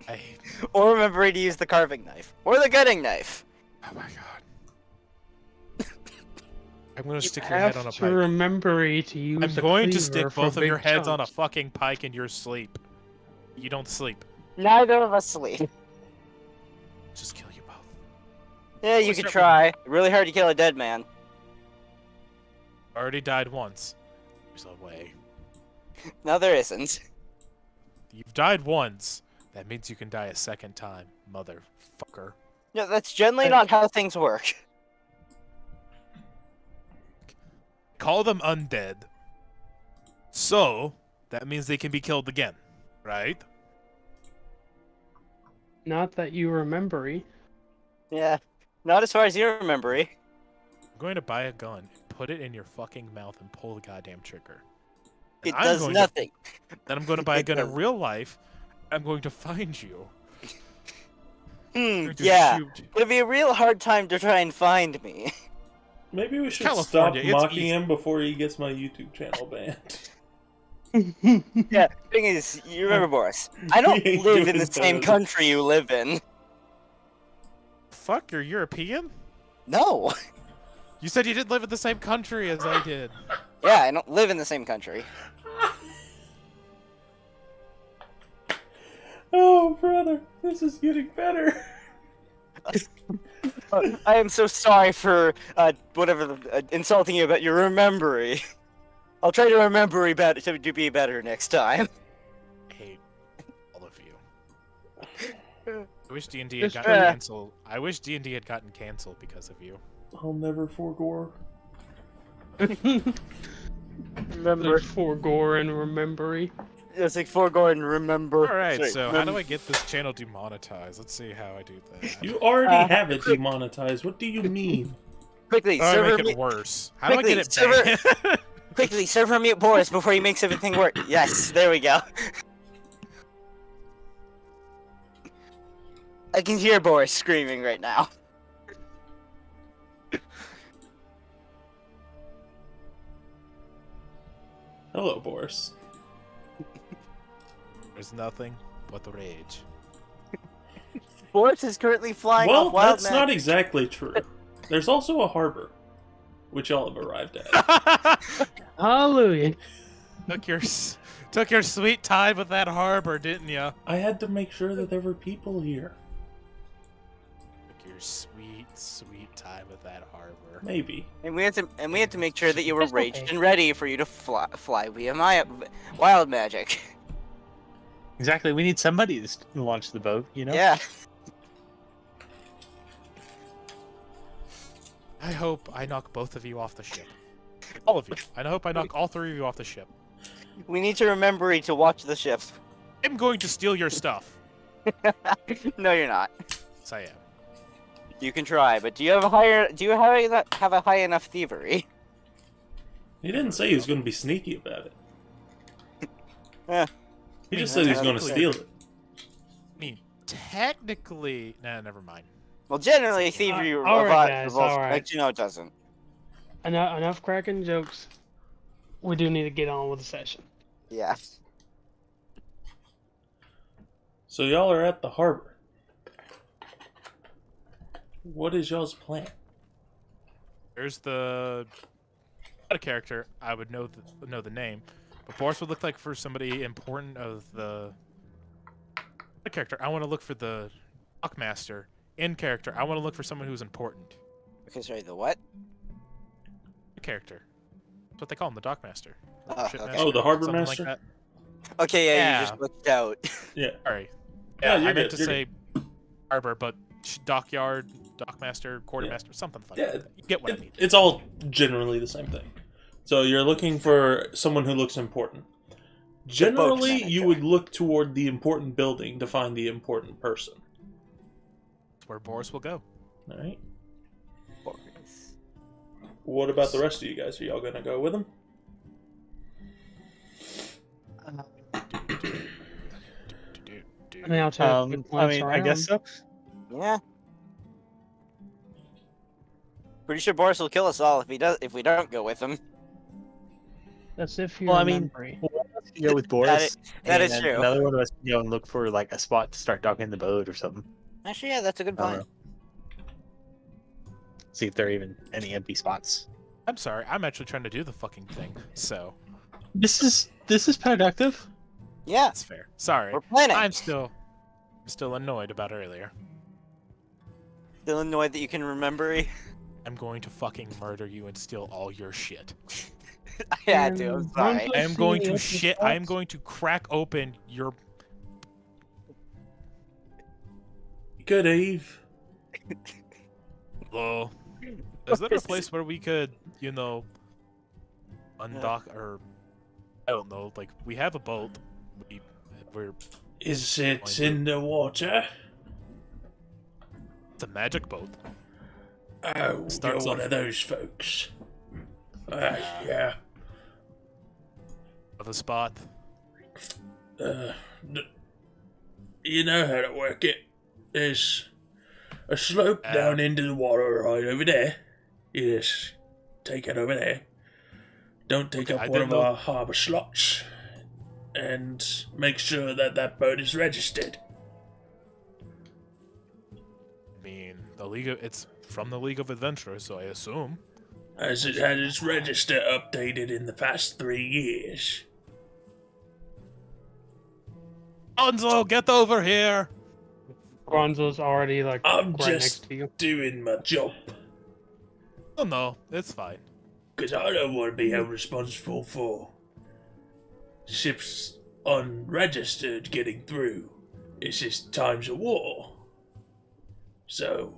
I,
Or remembering to use the carving knife. Or the gutting knife.
oh my god. I'm gonna
You
stick your head
have
on a
to
pike.
remember to use
I'm
the
going to
cleaver
stick
for
both of your
big
heads on a
chunks.
fucking pike in your sleep. You don't sleep.
Neither of us sleep.
Just kill you both.
Yeah, you
What's
could
up with-
try. Really hard to kill a dead man.
Already died once. There's a way.
No, there isn't.
You've died once. That means you can die a second time, motherfucker.
No, that's generally not how things work.
Call them undead. So, that means they can be killed again, right?
Not that you remember.
Yeah. Not as far as you remember.
I'm going to buy a gun, put it in your fucking mouth, and pull the goddamn trigger. And
It
I'm
does
going
nothing.
Then I'm going to buy a
It
gun in
does-
real life. I'm going to find you. I'm going to
Yeah.
shoot.
It'd be a real hard time to try and find me.
Maybe we should
California,
stop
it's
mocking
easy.
him before he gets my YouTube channel banned.
Yeah, thing is, you remember, Boris, I don't
He ain't
live in
doing
the same
that.
country you live in.
Fuck, you're European?
No.
You said you didn't live in the same country as I did.
Yeah, I don't live in the same country.
Oh, brother, this is getting better.
I am so sorry for insulting you about your remembery. I'll try to remember to be better next time.
I hate all of you. I wish D&D had
Just
gotten
for-
canceled. I wish D&D had gotten canceled because of you.
I'll never forgore.
Remember,
There's for gore and remembery.
it's like foregone remember.
Alright,
Sorry,
so how do I get this channel demonetized? Let's see how I do that.
You already have it demonetized. What do you mean?
Quickly,
How do I
server
make it
mute,
worse? How do I get
Quickly,
it banned?
quickly, server mute Boris before he makes everything work. Yes, there we go. I can hear Boris screaming right now.
Hello, Boris.
There's nothing but rage.
Boris is currently flying
Well,
off wild
that's not
magic.
exactly true. There's also a harbor. which y'all have arrived at.
Hallelujah.
Took your sweet time with that harbor, didn't ya?
I had to make sure that there were people here.
Took your sweet time with that harbor.
Maybe.
And we had to make sure that you were
It's
raged
okay.
and ready for you to fly via my wild magic.
Exactly. We need somebody to launch the boat. You know.
Yeah.
I hope I knock both of you off the ship. All of you. I hope I knock all three of you off the ship.
We need to remember to watch the ships.
I'm going to steal your stuff.
No, you're not.
Yes, I am.
You can try, but do you have a high enough thievery?
He didn't say he was going to be sneaky about it.
Eh.
He just said he was going to steal it.
I mean, technically... Nah, never mind.
Well, generally, thievery
Alright, guys,
revolves,
alright.
but you know it doesn't.
Enough cracking jokes. We do need to get on with the session.
Yeah.
So y'all are at the harbor. What is y'all's plan?
There's the... Not a character. I would know the name. But Boris would look like for somebody important of the... A character. I want to look for the Dockmaster. In character, I want to look for someone who's important.
Okay, sorry, the what?
A character. That's what they call him, the Dockmaster.
Oh,
Shipmaster,
okay.
Oh, the harbor
something
master?
Like
Okay, yeah,
Yeah.
you just looked out.
Yeah.
Sorry.
Yeah,
Yeah,
you're
I meant
good,
to
you're
say harbor, but dockyard, dockmaster, quartermaster, something funny.
Yeah,
like that. You get what I mean.
It's all generally the same thing. So you're looking for someone who looks important. Generally,
manager.
you would look toward the important building to find the important person.
That's where Boris will go.
All right. What about the rest of you guys? Are y'all gonna go with him?
I mean, I'll take a good
I
glance
mean, I guess
around.
so.
Yeah. Pretty sure Boris will kill us all if we don't go with him.
That's if you're
Well, I mean,
memory.
one of us can go with Boris.
that
and
is
then
true.
Another one of us can go and look for like a spot to start docking the boat or something.
Actually, yeah, that's a good
I don't
plan.
know. See if there are even any empty spots.
I'm sorry, I'm actually trying to do the fucking thing, so
This is productive.
Yeah,
that's fair. Sorry.
we're planning.
I'm still annoyed about earlier.
Still annoyed that you can remember.
I'm going to fucking murder you and steal all your shit.
I had to. I'm sorry.
I am going to
Let's see
I am
spots.
going to crack open your...
Good Eve.
Hello? Is there a place where we could, you know, undock or... I don't know, like, we have a boat. We're...
Is it in the water?
It's a magic boat.
Oh,
Starts
you're one
off-
of those folks. Yeah.
Of a spot.
Uh, n- you know how to work it. There's a slope down into the water right over there. You just take it over there. Don't take
Okay,
up
I
one of
didn't know-
our harbour slots. And make sure that that boat is registered.
I mean, it's from the League of Adventurers, so I assume.
Has it had its register updated in the past 3 years?
Onzo, get over here!
Bronzo's already like
I'm
right
just
next to you.
doing my job.
Oh no, it's fine.
Because I don't want to be held responsible for ships unregistered getting through. It's just times of war. So,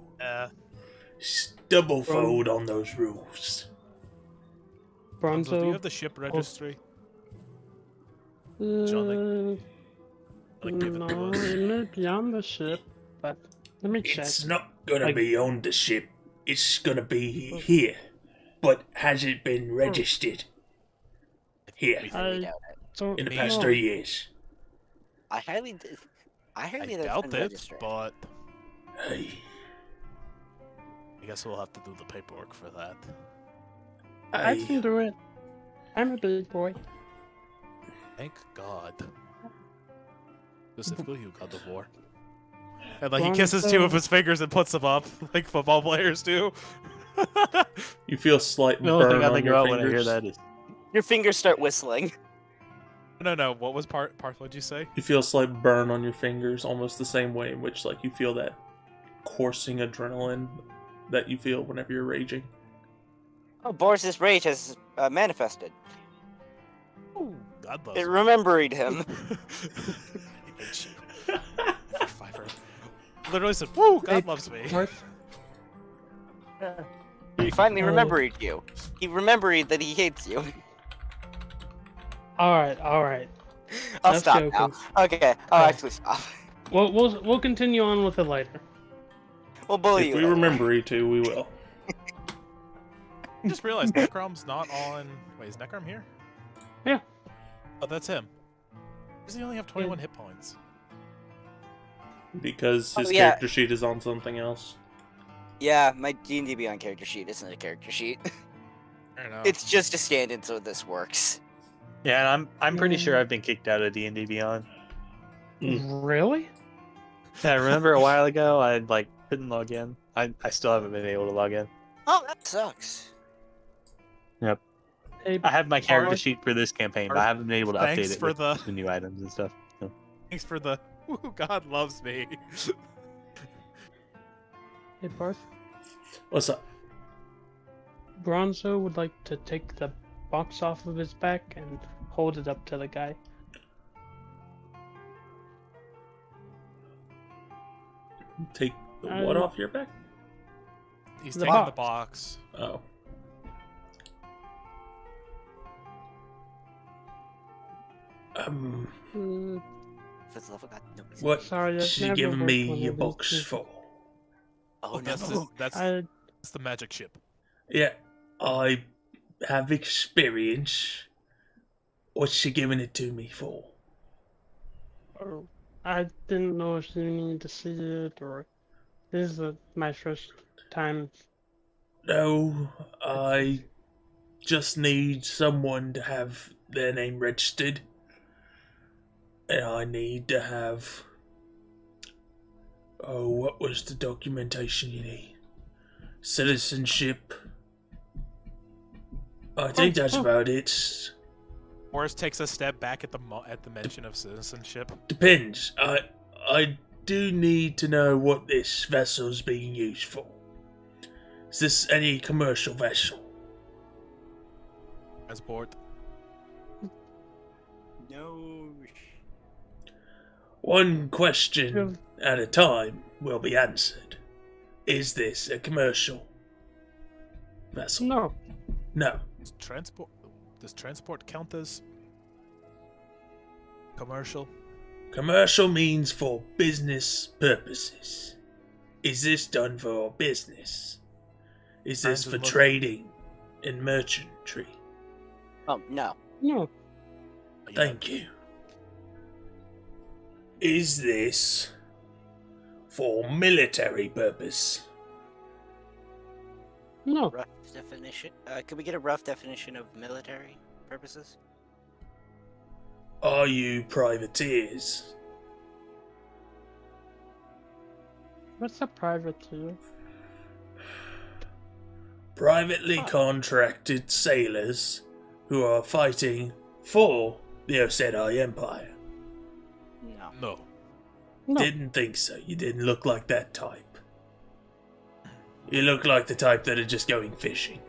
double fold on those rules.
Onzo, do you
Bronzo.
have the ship registry?
Uh,
Like, give it to
no,
us.
it may be on the ship, but let me check.
It's not gonna
Like-
be on the ship. It's gonna be here. But has it been registered? Here.
I
I
doubt it.
don't
In the
Me-
past
know.
3 years.
I highly
I
that's
doubt
been
it,
registered.
but
Hey.
I guess we'll have to do the paperwork for that.
I can do it. I'm a big boy.
Thank God. Specifically, you God of War. And like he kisses two of his fingers and puts them up, like football players do.
You feel slight
The only
burn
thing I
on
think
your
about when I hear
fingers.
that is
Your fingers start whistling.
No. What was Parth? What'd you say?
You feel a slight burn on your fingers, almost the same way in which, like, you feel that coursing adrenaline that you feel whenever you're raging.
Oh, Boris's rage has manifested.
Ooh, God loves
It
me.
rememberied him.
I hate you. Fiver. Literally said, "Woo, God
Hey,
loves me."
Marth,
He finally
Oh.
rememberied you. He rememberied that he hates you.
all right.
I'll
Enough
stop
joking.
now. Okay, I'll
Oh.
actually stop.
We'll continue on with it later.
We'll bully
If
you.
we
later.
remember you to, we will.
I just realized Necrom's not on. Wait, is Necrom here?
Yeah.
Oh, that's him. Does he only have 21 hit points?
Because his
Oh, yeah.
character sheet is on something else.
Yeah, my D&D Beyond character sheet isn't a character sheet.
I don't know.
It's just a stand-in so this works.
yeah. And I'm pretty sure I've been kicked out of D&D Beyond.
Really?
Yeah, I remember a while ago I like couldn't log in. I still haven't been able to log in.
Oh, that sucks.
Hey,
I have my character
Parth,
sheet for this campaign, but I haven't been able to
Thanks
update it
for
with
the-
the new items and stuff. So.
Thanks for the. Woo, God loves me.
hey, Parth.
What's up?
Bronzo would like to take the box off of his back and hold it up to the guy.
Take the
I
what
don't-
off your back?
He's
The
taking the
box.
box.
Oh.
Uh,
For the love of God, no.
What
Sorry, I've
she
never
giving
worked
me
one
your
of these
box
before.
for?
Oh,
that's
no.
that's the magic ship.
Yeah, I have experience. What's she giving it to me for?
I didn't know if you needed to see it or this is my first time.
No, I just need someone to have their name registered. And I need to have... Oh, what was the documentation you need? Citizenship. I think that's about it.
Boris takes a step back at the mention of citizenship.
Depends. I do need to know what this vessel's being used for. Is this any commercial vessel?
Transport.
No.
One question at a time will be answered. Is this a commercial vessel?
No,
No.
Does transport count as commercial?
Commercial means for business purposes. Is this done for business? Is this for trading and merchantry?
Oh, no.
no,
Thank you. Is this for military purpose?
no.
Rough definition? Could we get a rough definition of military purposes?
Are you privateers?
What's a privateer?
Privately contracted sailors who are fighting for the Osedai Empire.
No.
No.
No.
Didn't think so. You didn't look like that type. You look like the type that are just going fishing.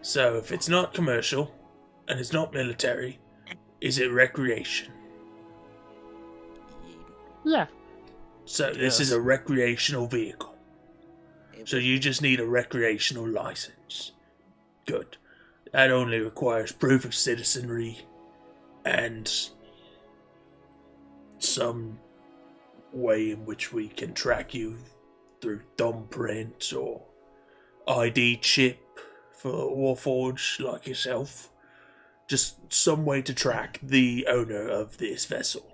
So if it's not commercial, and it's not military, is it recreation?
Yeah.
So this is
Yes.
a recreational vehicle. So you just need a recreational license. Good. That only requires proof of citizenry and some way in which we can track you through thumbprint or ID chip for Warforged like yourself. Just some way to track the owner of this vessel.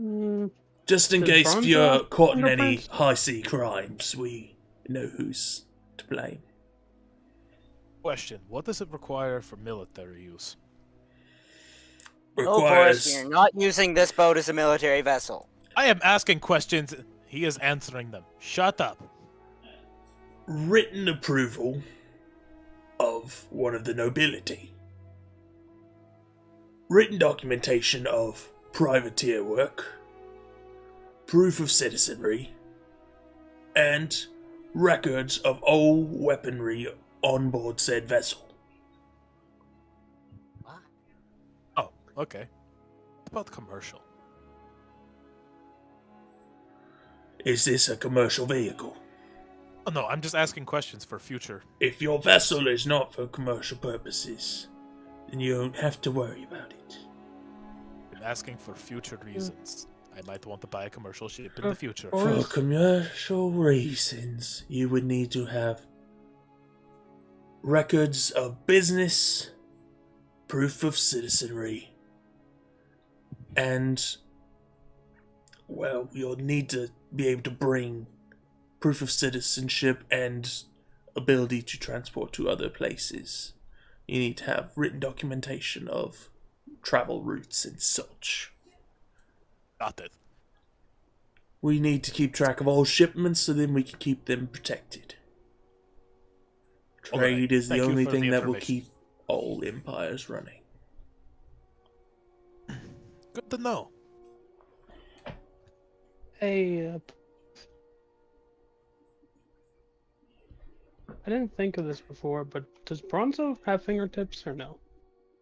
Mm,
Just in
Does
case if
Bronze
you're
have
caught in any
fingerprints?
high sea crimes, we know who's to blame.
Question: what does it require for military use?
No, Boris,
Requires
we are not using this boat as a military vessel.
I am asking questions. He is answering them. Shut up.
Written approval of one of the nobility. Written documentation of privateer work. Proof of citizenry. And records of all weaponry on board said vessel.
Oh, okay. What about commercial?
Is this a commercial vehicle?
Oh no, I'm just asking questions for future.
If your vessel is not for commercial purposes, then you don't have to worry about it.
I'm asking for future reasons. I might want to buy a commercial ship in the future.
For commercial reasons, you would need to have records of business, proof of citizenry, and, well, you'll need to be able to bring proof of citizenship and ability to transport to other places. You need to have written documentation of travel routes and such.
Got it.
We need to keep track of all shipments so then we can keep them protected.
Alright,
Trade is the
thank you
only
for
thing
the
that will
information.
keep all empires running.
Good to know.
Hey, I didn't think of this before, but does Bronzo have fingertips or no?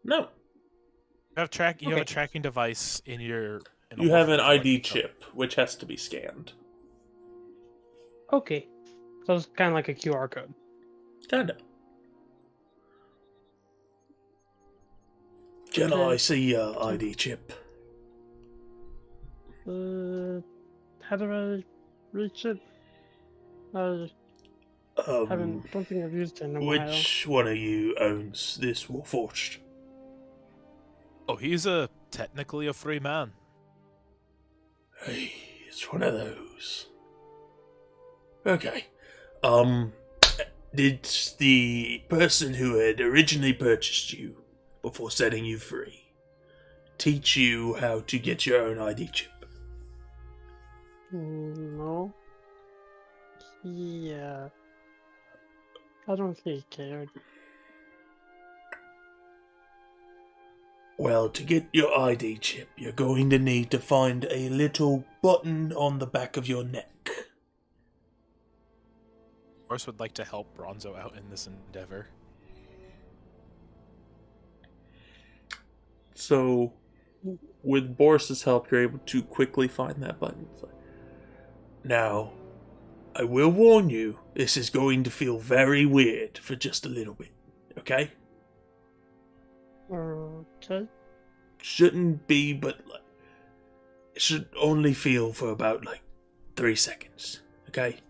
No,
You have a
Okay.
tracking device in your. In a
you have an
wallet,
ID
right?
chip, which has to be scanned.
Okay, so it's kind of like a QR code.
Kinda. Can
Okay.
I see your ID chip?
How do I reach it? I don't think I've used it in a while.
Which one of you owns this Warforged?
Oh, he's technically a free man.
Hey, it's one of those. Okay. Did the person who had originally purchased you before setting you free teach you how to get your own ID chip?
No. Yeah. I don't think he cared.
Well, to get your ID chip, you're going to need to find a little button on the back of your neck.
Of course, would like to help Bronzo out in this endeavor.
So, with Boris's help, you're able to quickly find that button. It's like, now, I will warn you, this is going to feel very weird for just a little bit, okay?
Okay.
Shouldn't be, but like, it should only feel for about 3 seconds, okay?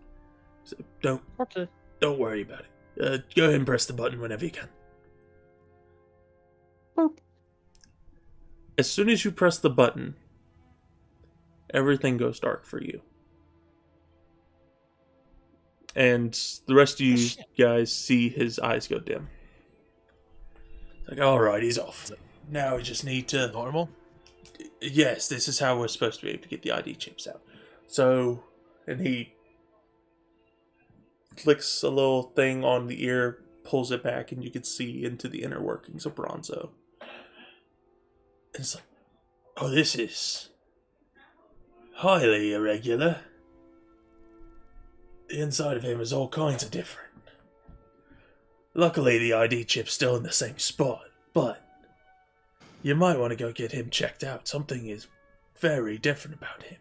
So
Okay.
don't worry about it. Go ahead and press the button whenever you can.
Boop.
As soon as you press the button, everything goes dark for you. And the rest of you guys see his eyes go dim. It's like, alright, he's off. Now we just need to...
Normal?
Yes, this is how we're supposed to be able to get the ID chips out. So, and he clicks a little thing on the ear, pulls it back, and you can see into the inner workings of Bronzo. And it's like, oh, this is highly irregular. The inside of him is all kinds of different. Luckily, the ID chip's still in the same spot, but you might want to go get him checked out. Something is very different about him.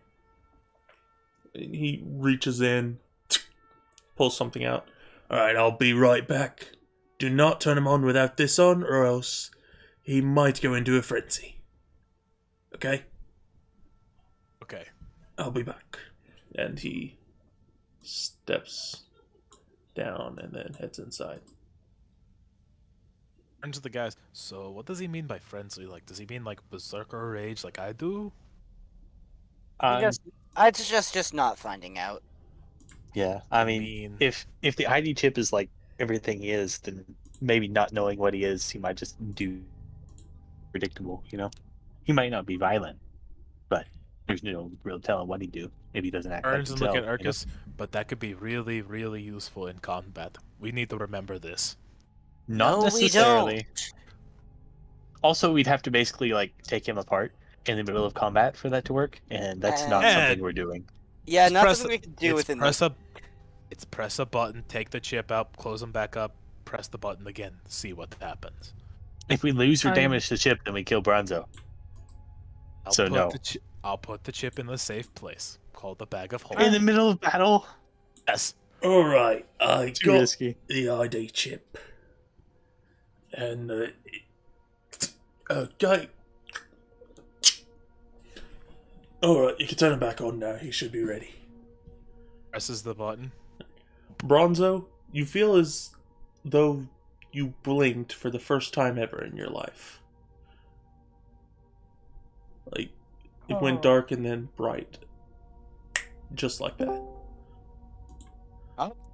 And he reaches in, pulls something out. Alright, I'll be right back. Do not turn him on without this on, or else he might go into a frenzy. Okay?
Okay.
I'll be back. And he steps down and then heads inside.
Turn to the guys. So, what does he mean by frenzy? Like, does he mean berserker rage like I do?
I guess I just not finding out.
Yeah, I mean, if the ID chip is like everything he is, then maybe not knowing what he is, he might just do predictable. He might not be violent, but There's no real telling what he'd do if he doesn't act
Turns
like
and look
himself.
at Arcus, but that could be really, really useful in combat. We need to remember this.
Not
No, we
necessarily. Also, we'd have to basically like take him apart in the middle of combat for that to work, and that's not
And-
something we're doing.
Yeah,
Just
not
press
something we can do
it's
within
press
the...
a, It's press a button, take the chip out, close them back up, press the button again, see what happens.
If we lose or
I-
damage the chip, then we kill Bronzo. So no.
I'll put the chip in the safe place, called the bag of
In
holding.
the middle of battle?
Yes.
Alright, I
Too
got
risky.
the ID chip. And, okay. Alright, you can turn him back on now. He should be ready.
Presses the button.
Bronzo, you feel as though you blinked for the first time ever in your life. Like, it went dark and then bright. Just like that.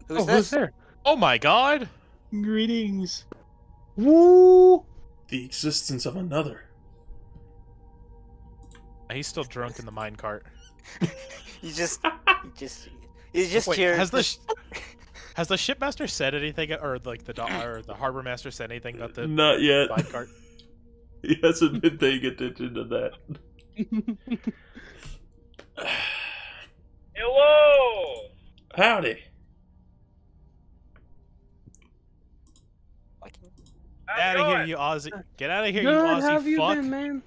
Who's this?
there?
Oh my god!
Greetings.
Woo!
The existence of another.
He's still drunk in the minecart.
You just
Wait,
here.
has the shipmaster said anything, or like the harbor master said anything about the
Not yet.
minecart?
He hasn't been paying attention to that.
Hello!
Howdy.
How's
Get out
it
of here,
going?
you Aussie! Get out of here,
Good,
you
how have
Aussie
you
fuck!
been, man?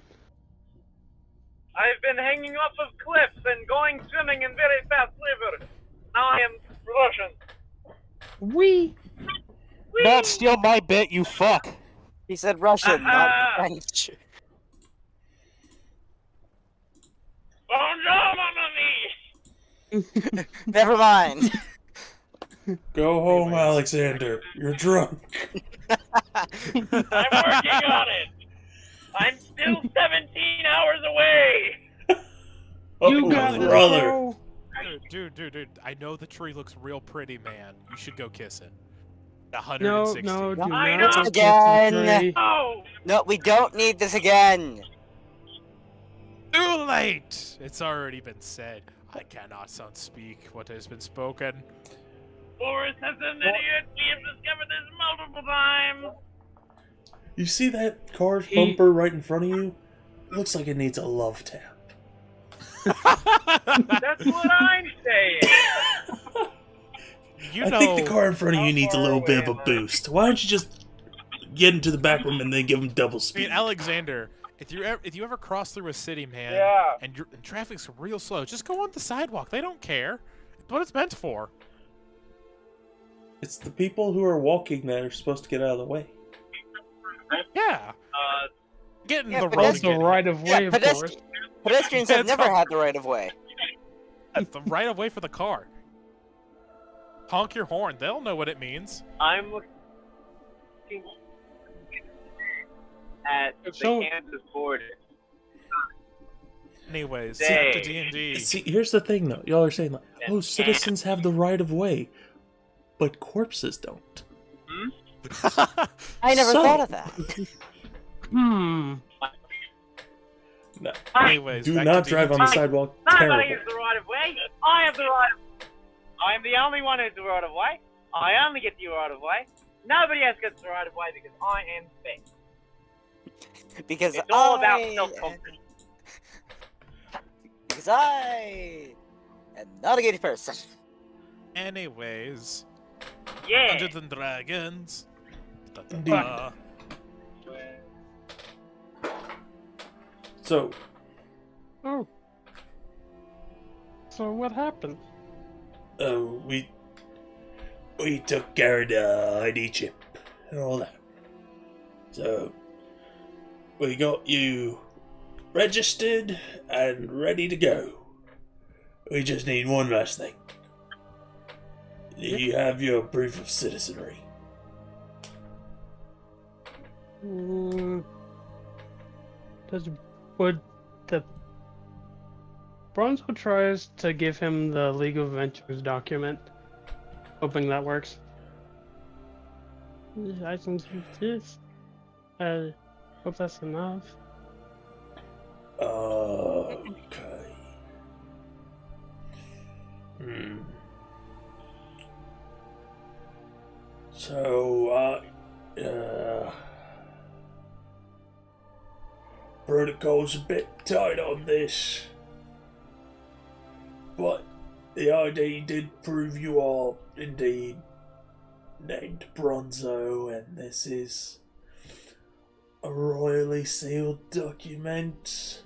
I've been hanging off of cliffs and going swimming in very fast rivers. Now I am Russian.
We.
Don't steal my bit, you fuck!
He said Russian, not
Ah.
French.
Bonjour, mon ami!
Never mind.
Go home,
Anyways.
Alexander. You're drunk.
I'm working on it. I'm still 17 hours away.
You
Oh,
got this,
brother.
bro.
Dude, I know the tree looks real pretty, man. You should go kiss it.
No,
160.
no, do
I
not
know.
kiss the
Again.
tree.
Oh,
No, we don't need this again.
Too late! It's already been said. I cannot speak what has been spoken.
Boris has an idiot. We have discovered this multiple times.
You see that car's
He-
bumper right in front of you? Looks like it needs a love tap.
That's what I'm saying.
You
I
know,
think the car in front of you
how
needs a
far
little bit
away
of a
am I?
boost. Why don't you just get into the back room and then give him double
I
speed?
mean, Alexander, if you ever cross through a city, man,
Yeah.
and traffic's real slow, just go on the sidewalk. They don't care. It's what it's meant for.
It's the people who are walking that are supposed to get out of the way.
Yeah. Get in
Yeah,
the
but
road.
that's
The
again.
right of way, of course.
Pedestrians have
That's
never
how-
had the right of way.
That's the right of way for the car. Honk your horn. They'll know what it means.
I'm looking at
So-
the Kansas border.
Anyways,
Dang.
back to D&D.
See, here's the thing, though. Y'all are saying, like, oh, citizens have the right of way, but corpses don't.
I never
So-
thought of that.
Hmm.
No.
Anyways,
Do
back
not
to
drive on
D&D.
the sidewalk.
Nobody
Terrible.
has the right of way. I have the right of I am the only one who has the right of way. I only get the right of way. Nobody else gets the right of way because I am best.
Because
It's all about
I-
self-confidence.
Because I am not a guilty person.
Anyways,
Yeah.
Dungeons and Dragons. Da, da,
Indeed.
da.
So,
Oh. So what happened?
we took care of the ID chip and all that. So, we got you registered and ready to go. We just need one last thing. Do you have your proof of citizenry?
Mm, would the Bronzo tries to give him the League of Adventures document, hoping that works. I can do this. Hope that's enough.
Okay. Hmm. So, protocol's a bit tight on this, but the ID did prove you are indeed named Bronzo, and this is a royally sealed document.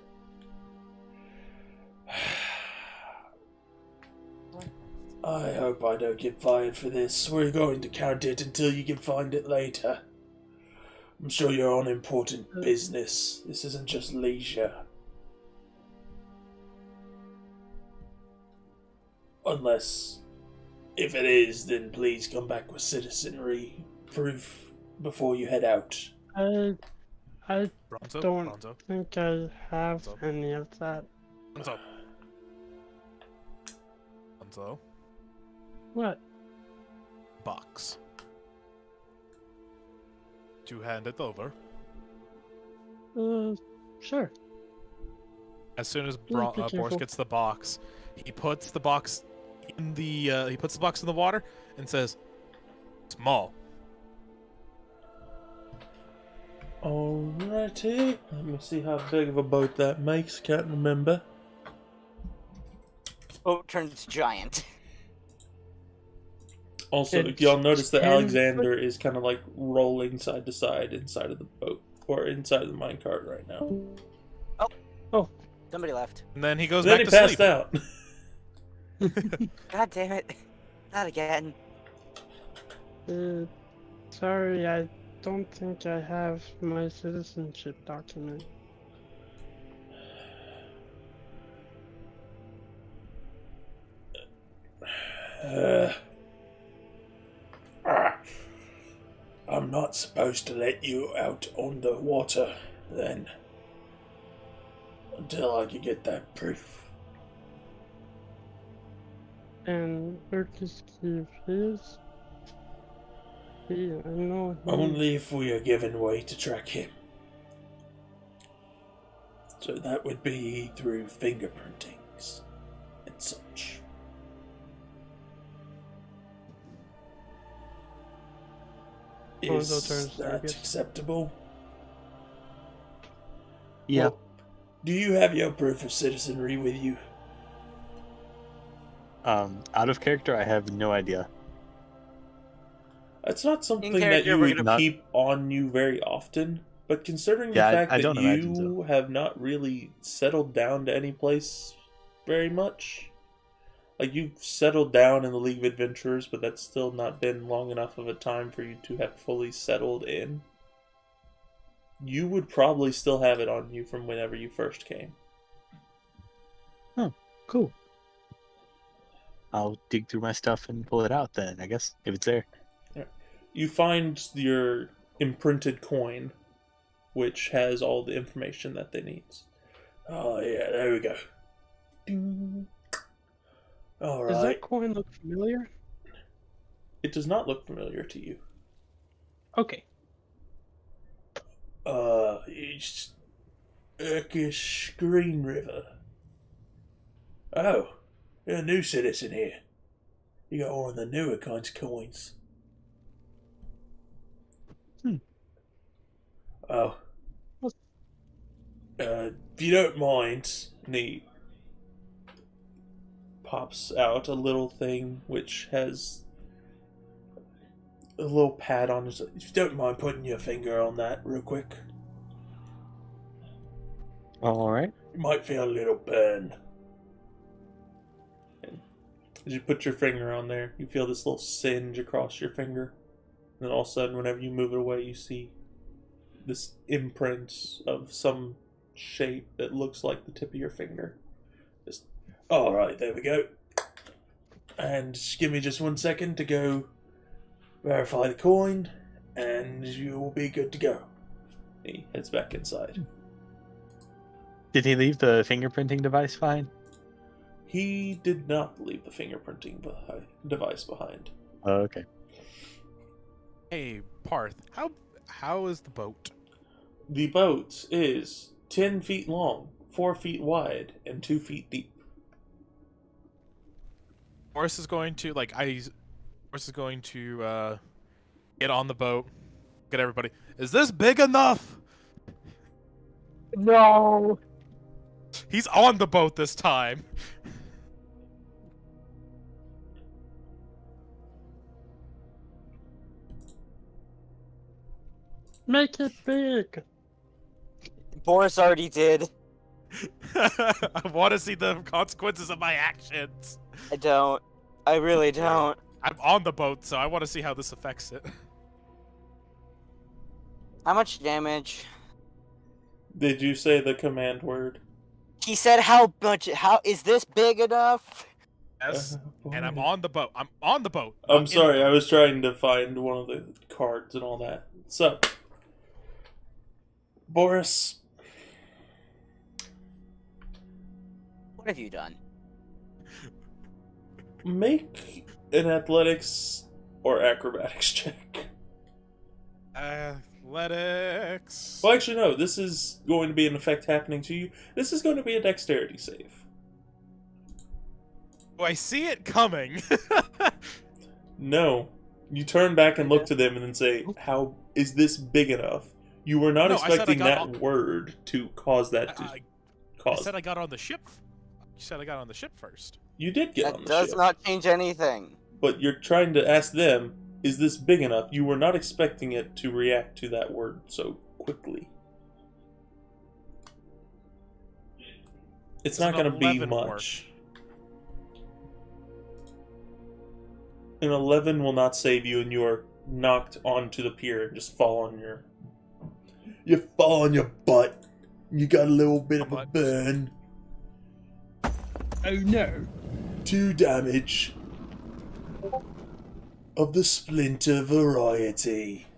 I hope I don't get fired for this. We're going to count it until you can find it later. I'm sure you're on important business. This isn't just leisure. Unless, if it is, then please come back with citizenry proof before you head out.
I
Bronzo?
don't
Bronzo?
think I have
Bronzo?
any of that.
Bronzo? Bronzo?
What?
Box. To hand it over.
Sure.
As soon as
Be
Boris
careful.
gets the box, he puts the box in the water and says, "Small."
Alrighty. Let me see how big of a boat that makes. Can't remember.
Boat turns giant.
Also,
It's
y'all notice that
10
Alexander is kind of like rolling side to side inside of the boat, or inside of the minecart right now.
Somebody left.
And then he goes
Then
back
he
to
passed
sleep.
out.
God damn it. Not again.
Sorry, I don't think I have my citizenship document.
I'm not supposed to let you out on the water, then. Until I can get that proof.
And Urkus Kiev is? Yeah, I know.
Only if we are given way to track him. So that would be through fingerprintings and such.
Bonzo
Is
turns to
that
Urkus.
acceptable?
Yeah.
Well, do you have your proof of citizenry with you?
Out of character, I have no idea.
It's not something
In
that
character,
you
we're
would
gonna-
keep on you very often, but considering
Yeah,
the fact
I
that
don't imagine
you have not really settled down to any place very much, like you've settled down in the League of Adventurers, but that's still not been long enough of a time for you to have fully settled in. You would probably still have it on you from whenever you first came.
Cool. I'll dig through my stuff and pull it out then, I guess, if it's there.
You find your imprinted coin, which has all the information that they need. Oh yeah, there we go. Ding. All
Does
right.
that coin look familiar?
It does not look familiar to you.
Okay.
It's Urkish Green River. Oh, you're a new citizen here. You got one of the newer kinds of coins. Oh. If you don't mind, and he pops out a little thing which has a little pad on it. If you don't mind putting your finger on that real quick,
All right.
you might feel a little burn. And as you put your finger on there, you feel this little singe across your finger. And then all of a sudden, whenever you move it away, you see this imprint of some shape that looks like the tip of your finger. Just, all right, there we go. And just give me just 1 second to go verify the coin, and you will be good to go. He heads back inside.
Did he leave the fingerprinting device fine?
He did not leave the fingerprinting device behind.
Oh, okay.
Hey, Parth, how is the boat?
The boat is 10 feet long, 4 feet wide, and 2 feet deep.
Boris is going to get on the boat. Get everybody. Is this big enough?
No.
He's on the boat this time.
Make it big.
Boris already did.
I want to see the consequences of my actions.
I don't. I really don't.
I'm on the boat, so I want to see how this affects it.
How much damage?
Did you say the command word?
He said how much. How is this big enough?
Yes, and I'm on the boat. I'm on the boat.
I'm sorry, I was trying to find one of the cards and all that. So, Boris,
What have you done?
make an athletics or acrobatics check.
Athletics.
Well, actually, no. This is going to be an effect happening to you. This is going to be a dexterity save.
Oh, I see it coming.
No. You turn back and look to them and then say, how is this big enough? You were not
No, I said I
expecting
got
that
on-
word to cause that to
I
cause.
said I got on the ship. You said I got on the ship first.
You did get on
That
the
does
ship.
not change anything.
But you're trying to ask them, is this big enough? You were not expecting it to react to that word so quickly. It's not
Does an
going to be
11
much. An 11 will not save you, and you are knocked onto the pier and just fall on your... You fall on your butt. You got a little bit of a
Butt.
burn.
Oh no. 2
damage. Of the splinter variety.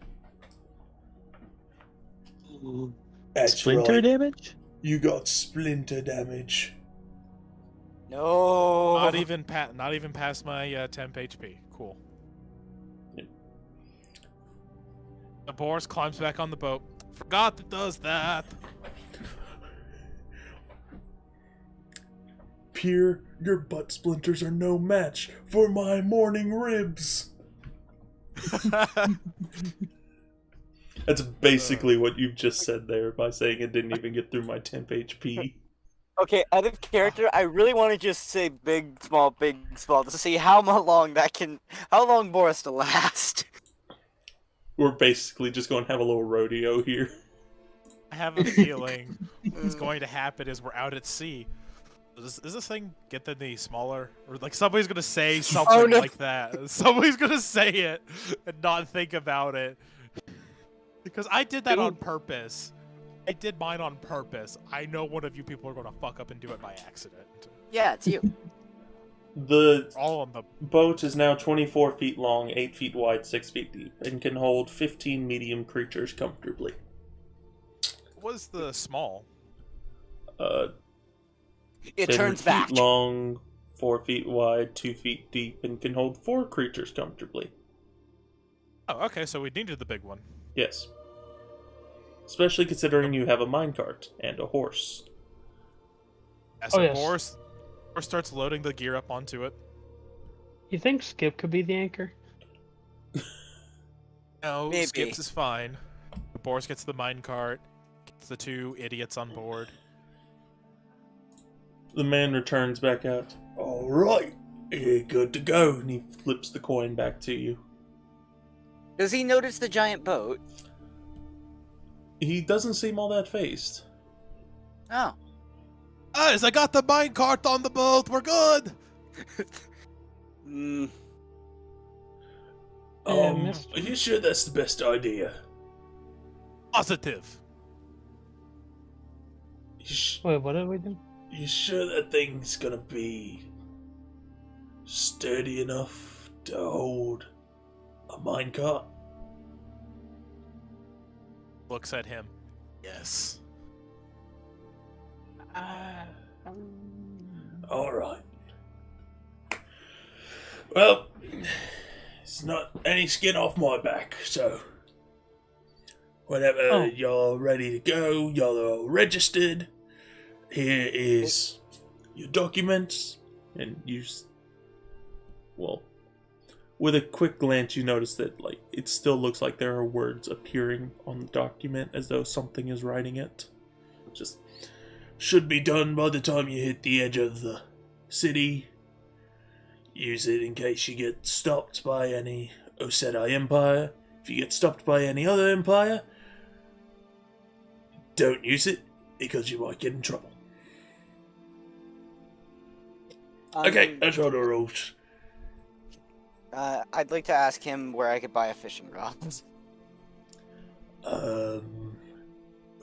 That's
Splinter
right.
damage?
You got splinter damage.
No.
Not even past my temp HP. Cool.
Yep.
The Boris climbs back on the boat. Forgot that does that.
Pier, your butt splinters are no match for my morning ribs. That's basically what you've just said there by saying it didn't even get through my temp HP.
Okay, out of character, I really want to just say big, small, to see how long Boris to last.
We're basically just going to have a little rodeo here.
I have a feeling what's going to happen is we're out at sea. Is this thing get any smaller? Or like somebody's gonna say something
no.
like that. Somebody's gonna say it and not think about it. Because I did that on purpose. I did mine on purpose. I know one of you people are gonna fuck up and do it by accident.
Yeah, it's you.
The
All on the
boat is now 24 feet long, 8 feet wide, 6 feet deep, and can hold 15 medium creatures comfortably.
was the small.
It
10
turns
feet
back.
long, 4 feet wide, 2 feet deep, and can hold 4 creatures comfortably.
Oh, okay, so we needed the big one.
Yes. Especially considering you have a minecart and a horse.
Yeah, so
Oh, yes.
Boris starts loading the gear up onto it.
You think Skip could be the anchor?
No,
Maybe.
Skips is fine. Boris gets the minecart, gets the 2 idiots on board.
The man returns back out. All right, you're good to go. And he flips the coin back to you.
Does he notice the giant boat?
He doesn't seem all that phased.
Oh.
Guys, I got the minecart on the boat. We're good.
Mm.
Are you sure that's the best idea?
Positive.
Wait, what are we doing?
You sure that thing's gonna be sturdy enough to hold a minecart?
Looks at him. Yes.
Alright. Well, it's not any skin off my back, so whenever you're ready to go, you're all registered. Here is your documents, and well, with a quick glance, you notice that like it still looks like there are words appearing on the document as though something is writing it. Just should be done by the time you hit the edge of the city. Use it in case you get stopped by any Osedi Empire. If you get stopped by any other empire, don't use it because you might get in trouble. Okay, that's all the rules.
I'd like to ask him where I could buy a fishing rod.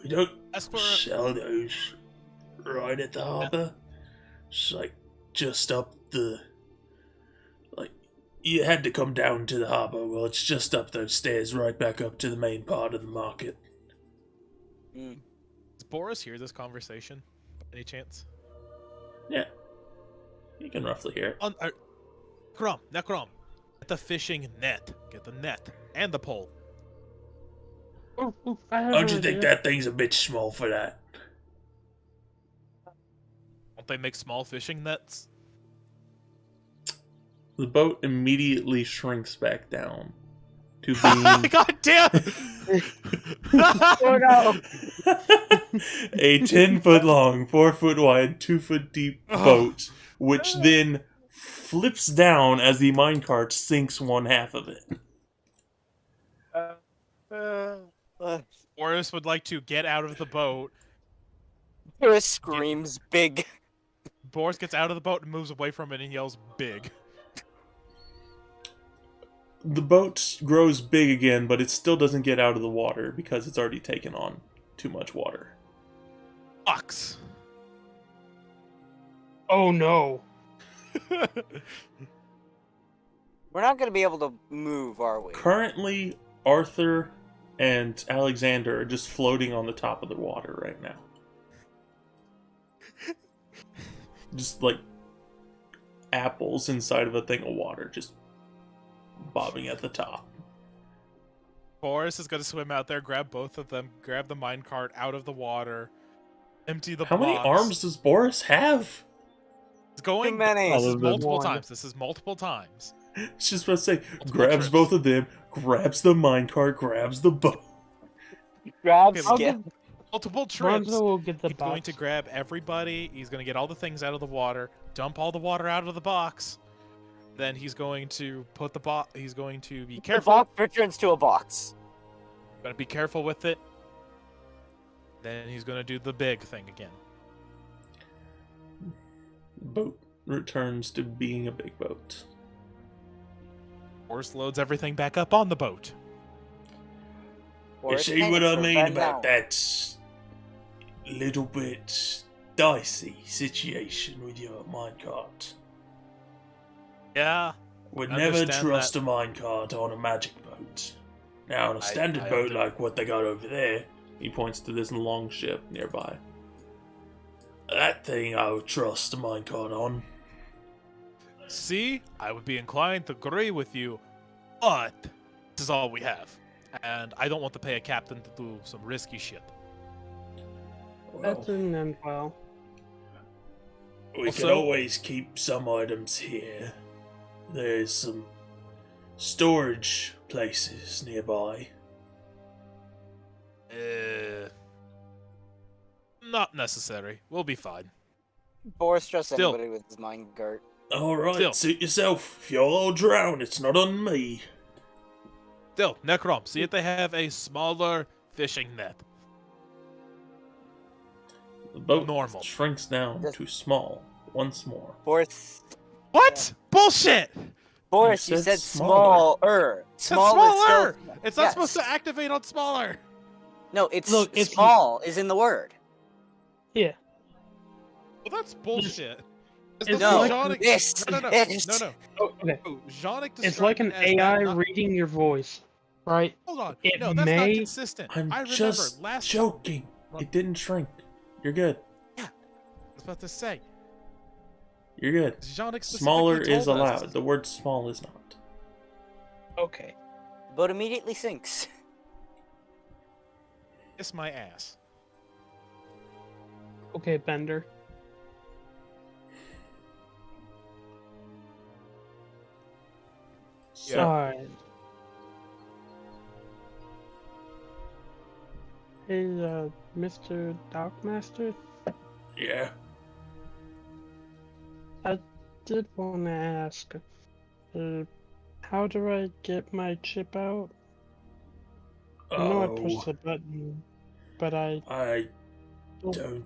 We don't
Ask for
sell those right at the harbour. It's like just up the. Like, you had to come down to the harbour. Well, it's just up those stairs, right back up to the main part of the market.
Mm.
Does Boris hear this conversation? Any chance?
Yeah. You can roughly hear it.
Necrom. Get the fishing net. Get the net. And the pole.
Don't you think that thing's a bit small for that?
Don't they make small fishing nets?
The boat immediately shrinks back down to being
God damn!
Oh no!
a 10-foot long, 4-foot wide, 2-foot deep boat, which then flips down as the minecart sinks one half of it.
Boris would like to get out of the boat.
Boris screams big.
Boris gets out of the boat and moves away from it and yells big.
The boat grows big again, but it still doesn't get out of the water because it's already taken on too much water.
Ox.
Oh no.
We're not gonna be able to move, are we?
Currently, Arthur and Alexander are just floating on the top of the water right now. Just like apples inside of a thing of water, just bobbing at the top.
Boris is gonna swim out there, grab both of them, grab the minecart out of the water, empty the
How many
box.
arms does Boris have?
It's going
Too many.
This is
All of them.
multiple
One.
times. This is multiple times.
It's just about to say, grabs
trips.
both of them, grabs the minecart, grabs the boat.
Grab
Okay,
Skip.
Multiple trips.
Bronzo will get the
He's going
box.
to grab everybody. He's going to get all the things out of the water, dump all the water out of the box. Then he's going to put the box. He's going to be
The
careful.
box returns to a box.
Going to be careful with it. Then he's going to do the big thing again.
Boat returns to being a big boat.
Boris loads everything back up on the boat.
You
Boris
see what I
Hanks,
mean
right
about
now.
that little bit dicey situation with your minecart?
Yeah.
Would
I
never
understand
trust
that.
a minecart on a magic boat. Now, on a standard
I
boat
under-
like what they got over there, he points to this long ship nearby. That thing I would trust a minecart on.
See, I would be inclined to agree with you, but this is all we have. And I don't want to pay a captain to do some risky shit.
That's
Well,
an end well.
we can
Also-
always keep some items here. There's some storage places nearby.
Not necessary. We'll be fine.
Boris trusts
Still.
anybody with his minecart.
Alright,
Still.
suit yourself. If you'll all drown, it's not on me.
Still, Necrom, see if they have a smaller fishing net.
The boat
Normal.
shrinks down
Yes.
to small once more.
Boris,
What? Bullshit!
Boris,
You
you
said
said smaller.
It's not
Small is
smaller!
still-
It's not
Yes.
supposed to activate on smaller!
No, it's
Look, if you-
small is in the word.
Yeah.
Well, that's bullshit.
It's
No,
like-
this
No.
is-
Oh, okay.
No, Zhonic
It's like an
described it as
AI
that not-
reading your voice, right?
Hold on.
It
No, that's not
may-
consistent.
I'm
I remember
just
last
joking. It didn't shrink. You're good.
I was about to say.
You're good.
Zhonic specifically
Smaller is
told us-
allowed. The word small is not.
Okay.
The boat immediately sinks.
Kiss my ass.
Okay, Bender.
So,
Alright. Hey, Mr. Dockmaster,
yeah.
I did want to ask, how do I get my chip out? I know I pushed the button, but I
I
don't.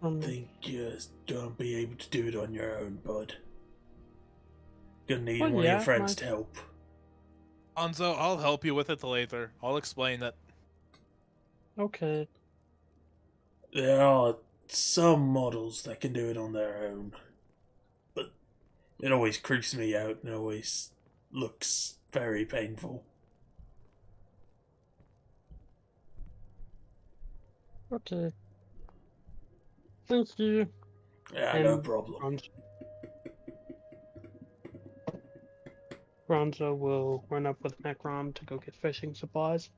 don't think you're gonna be able to do it on your own, bud. Gonna need
Well,
one of your
yeah,
friends to help.
Anzo, I'll help you with it later. I'll explain it.
Okay.
There are some models that can do it on their own, but it always creeps me out and always looks very painful.
Okay. Thank you.
Yeah,
And
no problem.
Bronzo will run up with Macron to go get fishing supplies.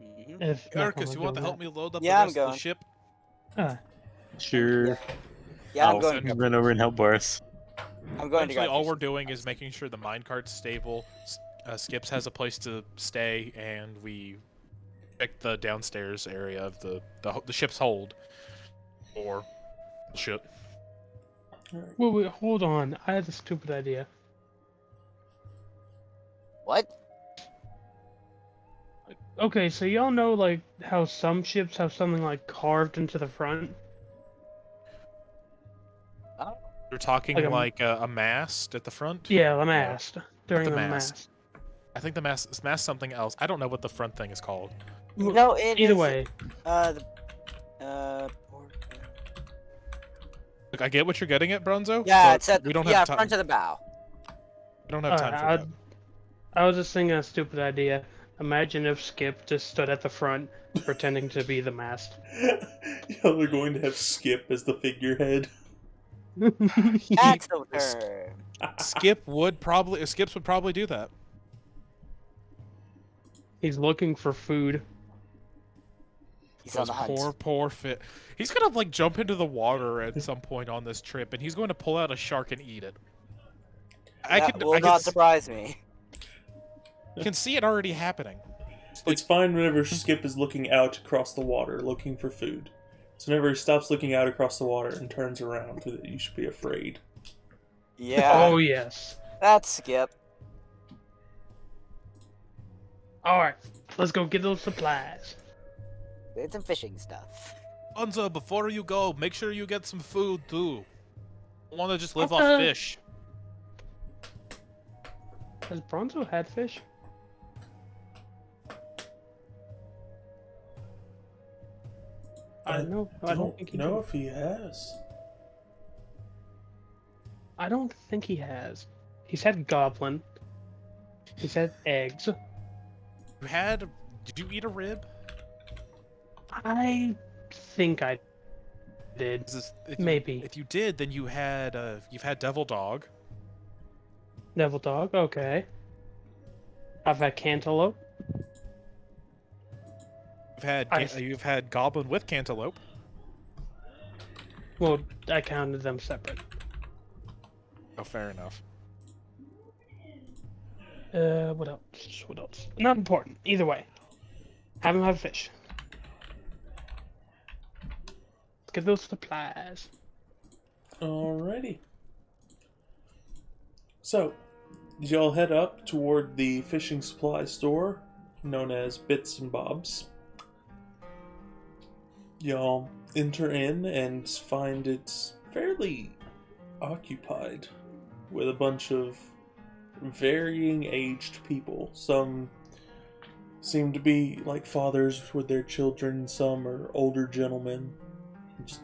Mhm.
If Macron
Ericus,
is
you want to
doing
help me load up
Yeah,
the
I'm
rest of the
going.
ship?
that.
Sure.
Yeah, I'm
I'll
going.
run over and help Boris.
I'm going to
Essentially,
go.
all we're doing is making sure the minecart's stable, Skips has a place to stay, and we pick the downstairs area of the ship's hold. Or ship.
Wait, hold on. I had a stupid idea.
What?
Okay, so y'all know, like, how some ships have something, like, carved into the front?
You're talking
Like
like a mast at the front?
Yeah, the mast. During
the
the
mast.
mast.
I think the mast something else. I don't know what the front thing is called.
No, it
Either
is,
way.
Look, I get what you're getting at, Bronzo.
Yeah,
but
it's at
we don't
yeah,
have time.
front of the bow.
We don't have time for that.
I was just thinking a stupid idea. Imagine if Skip just stood at the front, pretending to be the mast.
Y'all are going to have Skip as the figurehead.
Axel turn.
Skips would probably do that.
He's looking for food.
He's on
Those
the hunt.
poor fit. He's gonna like jump into the water at some point on this trip, and he's going to pull out a shark and eat it.
That will not surprise me.
Can see it already happening.
It's fine whenever Skip is looking out across the water, looking for food. So whenever he stops looking out across the water and turns around, you should be afraid.
Yeah.
Oh, yes.
That's Skip.
Alright, let's go get those supplies.
It's some fishing stuff.
Anzo, before you go, make sure you get some food too. Don't want to just live
Okay.
off fish.
Has Bronzo had fish?
I
don't
don't
think he
know
did.
if he has.
I don't think he has. He's had goblin. He's had eggs.
Did you eat a rib?
I think I did. Maybe.
If you did, then you've had devil dog.
Devil dog, okay. I've had cantaloupe.
You've had goblin with cantaloupe.
Well, I counted them separate.
Oh, fair enough.
What else? What else? Not important. Either way. Haven't had fish. Let's get those supplies.
Alrighty. So, did y'all head up toward the fishing supply store known as Bits and Bobs? Y'all enter in and find it's fairly occupied with a bunch of varying aged people. Some seem to be like fathers with their children, some are older gentlemen, just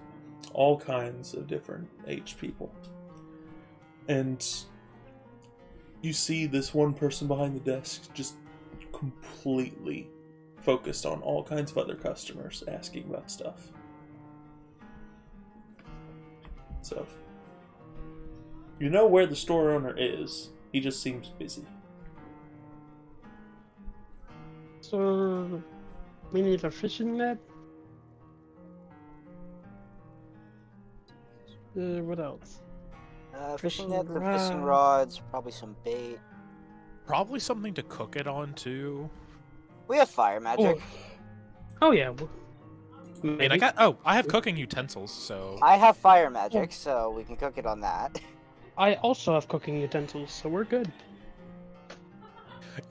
all kinds of different aged people. And you see this one person behind the desk just completely focused on all kinds of other customers asking about stuff. So, you know where the store owner is. He just seems busy.
So, we need a fishing net. What else?
Fishing
Fishing
net, the fishing
rod.
rods, probably some bait.
Probably something to cook it on too.
We have fire magic.
Oh yeah.
I mean, I have cooking utensils, so
I have fire magic, so we can cook it on that.
I also have cooking utensils, so we're good.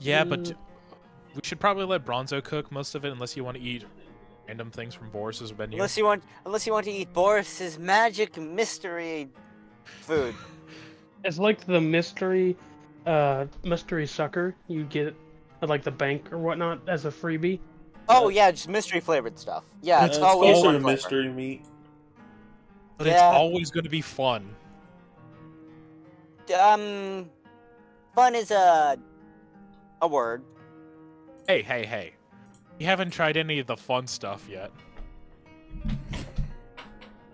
yeah, but we should probably let Bronzo cook most of it, unless you want to eat random things from Boris's menu.
Unless you want to eat Boris's magic mystery food.
It's like the mystery sucker you get at like the bank or whatnot as a freebie.
Oh yeah, just mystery flavored stuff. Yeah, it's
It's
always
closer
one
to
flavor.
mystery meat.
But
Yeah.
it's always going to be fun.
Fun is a word.
Hey. You haven't tried any of the fun stuff yet.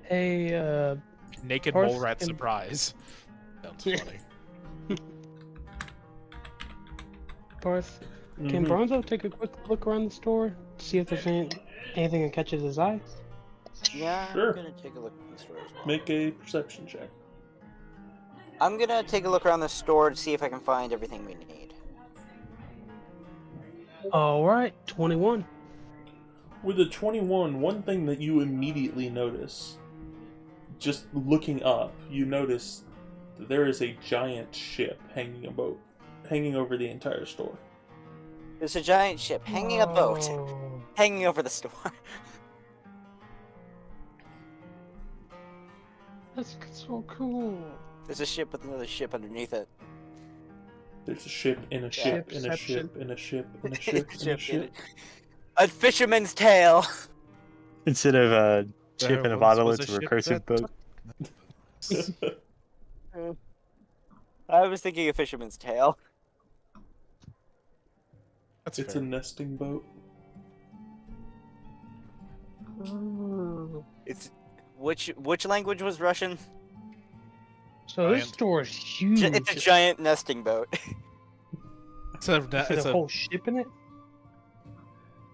Hey,
Naked
Horse
mole rat
can-
surprise. Sounds funny.
Parth, can
Mhm.
Bronzo take a quick look around the store, see if there's anything that catches his eye?
Yeah,
Sure.
I'm gonna take a look at the store as well.
Make a perception check.
I'm gonna take a look around the store to see if I can find everything we need.
All right, 21.
With a 21, one thing that you immediately notice, just looking up, you notice that there is a giant ship hanging over the entire store.
There's a giant ship hanging a boat,
Whoa.
hanging over the store.
That's so cool.
There's a ship with another ship underneath it.
There's a ship in a ship in a
Shipception.
ship in a ship in a ship in a ship.
A fisherman's tale.
Instead of a ship in a
once
bottle,
was
it's a
a ship
recursive
that
boat.
I was thinking a fisherman's tale.
That's
It's
fair.
a nesting boat.
It's which language was Russian?
So this
Giant.
store is huge.
It's a giant nesting boat.
It's a,
Is there
it's
a
a
whole ship in it?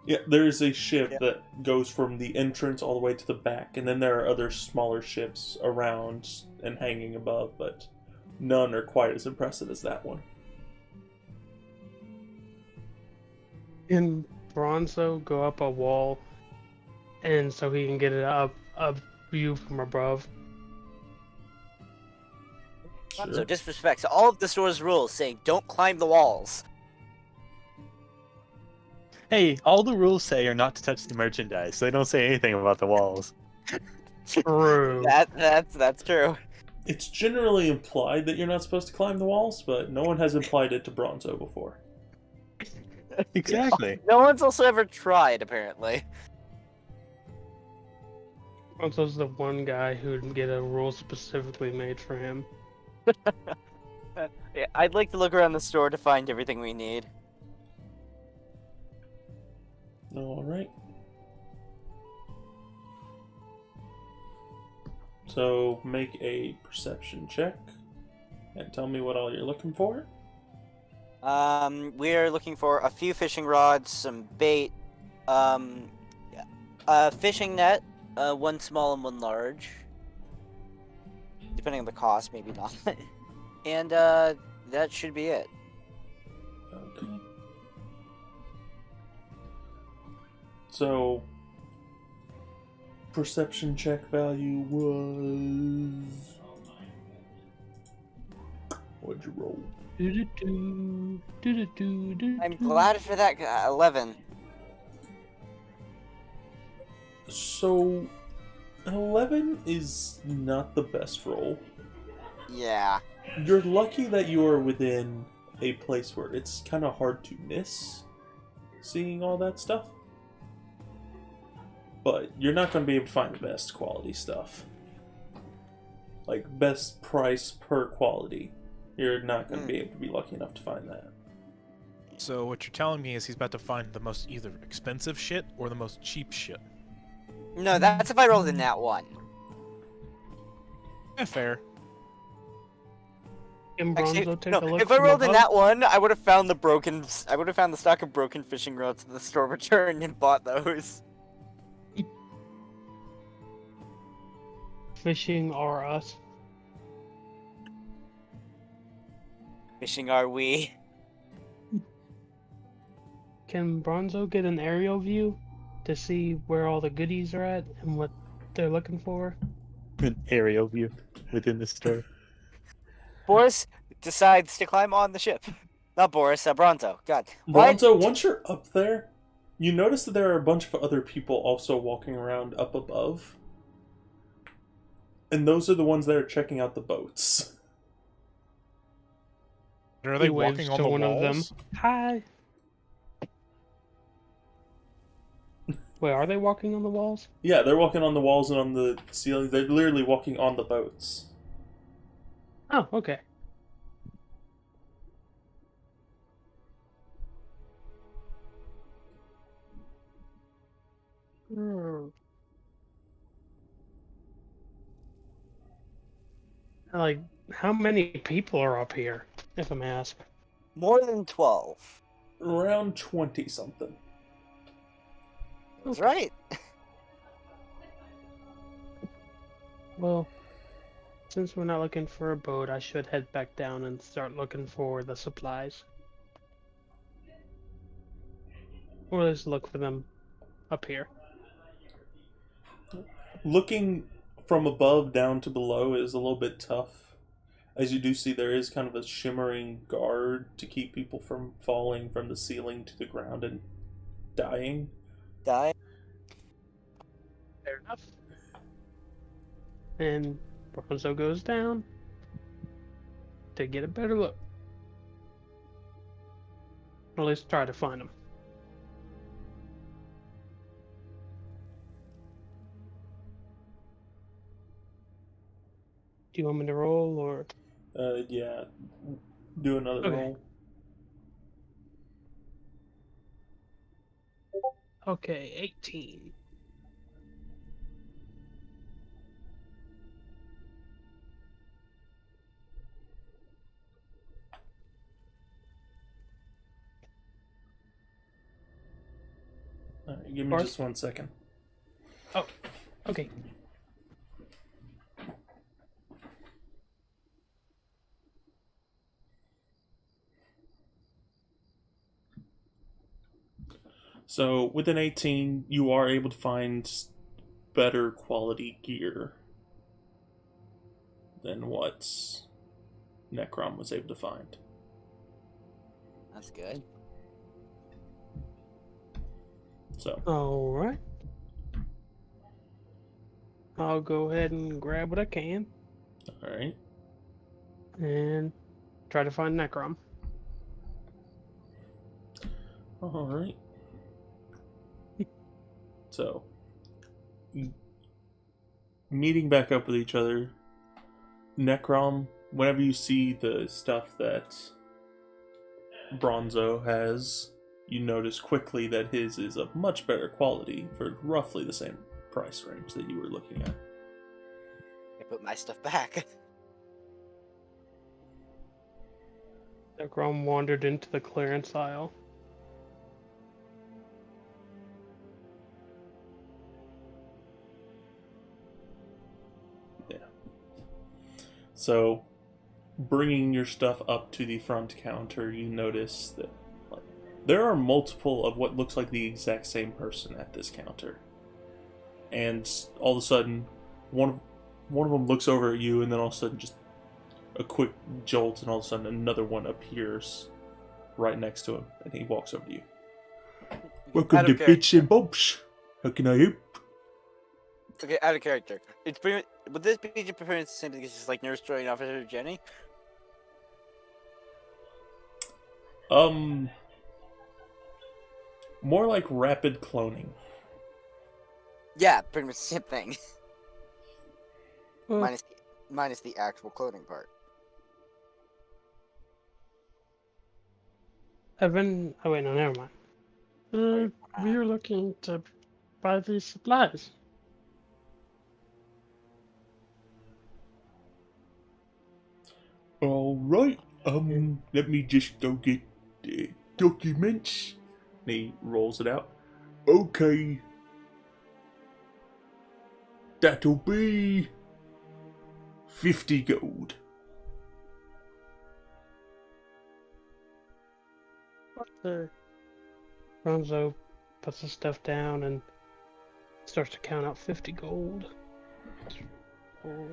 Yeah, there is a ship
Yeah.
that goes from the entrance all the way to the back, and then there are other smaller ships around and hanging above, but none are quite as impressive as that one.
Can Bronzo go up a wall, and so he can get it up a view from above?
So disrespects all of the store's rules, saying don't climb the walls.
Hey, all the rules say are not to touch the merchandise. They don't say anything about the walls.
True.
That's true.
It's generally implied that you're not supposed to climb the walls, but no one has implied it to Bronzo before.
Exactly.
No one's also ever tried, apparently.
Bronzo's the one guy who'd get a rule specifically made for him.
Yeah, I'd like to look around the store to find everything we need.
Alright. So make a perception check and tell me what all you're looking for.
We are looking for a few fishing rods, some bait, a fishing net, one small and one large. Depending on the cost, maybe not. And that should be it.
Okay. So, perception check value was. What'd you roll?
Do-do-do, do-do-do, do-do.
I'm glad for that. 11.
So, 11 is not the best roll.
Yeah.
You're lucky that you are within a place where it's kind of hard to miss seeing all that stuff. But you're not going to be able to find the best quality stuff. Like, best price per quality. You're not going to be able to be lucky enough to find that.
So what you're telling me is he's about to find the most either expensive shit or the most cheap shit.
No, that's if I rolled in that one.
Fair.
Can
Actually,
Bronzo take
no,
a look
if I
from
rolled in
above?
that one, I would have found the stock of broken fishing rods at the store return and bought those.
Fishing or us?
Fishing are we?
can Bronzo get an aerial view to see where all the goodies are at and what they're looking for?
An aerial view within the store.
Boris decides to climb on the ship. Not Boris, Bronto. God. Why?
Bronzo, once you're up there, you notice that there are a bunch of other people also walking around up above. And those are the ones that are checking out the boats.
Are they
He waves
walking on
to
the
one of them.
walls?
Hi. Wait, are they walking on the walls?
Yeah, they're walking on the walls and on the ceilings. They're literally walking on the boats.
Oh, okay. Hmm. Like, how many people are up here, if I may ask?
More than 12.
Around 20-something.
That's right.
Well, since we're not looking for a boat, I should head back down and start looking for the supplies. Or let's look for them up here.
Looking from above down to below is a little bit tough. As you do see, there is kind of a shimmering guard to keep people from falling from the ceiling to the ground and dying.
Die.
Fair enough. And Bronzo goes down to get a better look. Or at least try to find them. Do you want me to roll or?
Yeah. Do another
Okay.
roll.
Okay, 18.
Alright, give me
Bart?
just 1 second.
Oh, okay.
So, with an 18, you are able to find better quality gear than what Necrom was able to find.
That's good.
So,
Alright. I'll go ahead and grab what I can
alright.
and try to find Necrom.
Alright. So, meeting back up with each other, Necrom, whenever you see the stuff that Bronzo has, you notice quickly that his is of much better quality for roughly the same price range that you were looking at.
I put my stuff back.
Necrom wandered into the clearance aisle.
So, bringing your stuff up to the front counter, you notice that there are multiple of what looks like the exact same person at this counter. And all of a sudden, one of them looks over at you, and then all of a sudden, just a quick jolt, and all of a sudden, another one appears right next to him, and he walks over to you. Welcome to Bits and Bobs. How can I help?
Okay, out of character. It's pretty much, would this be pretty much the same thing as just like Nurse Joy and Officer Jenny?
More like rapid cloning.
Yeah, pretty much the same thing.
Well,
minus the actual cloning part.
Evan. Oh, wait, no, never mind. We are looking to buy these supplies.
Alright, let me just go get the documents. And he rolls it out. Okay. That'll be 50 gold.
What the? Bronzo puts the stuff down and starts to count out 50 gold. 4,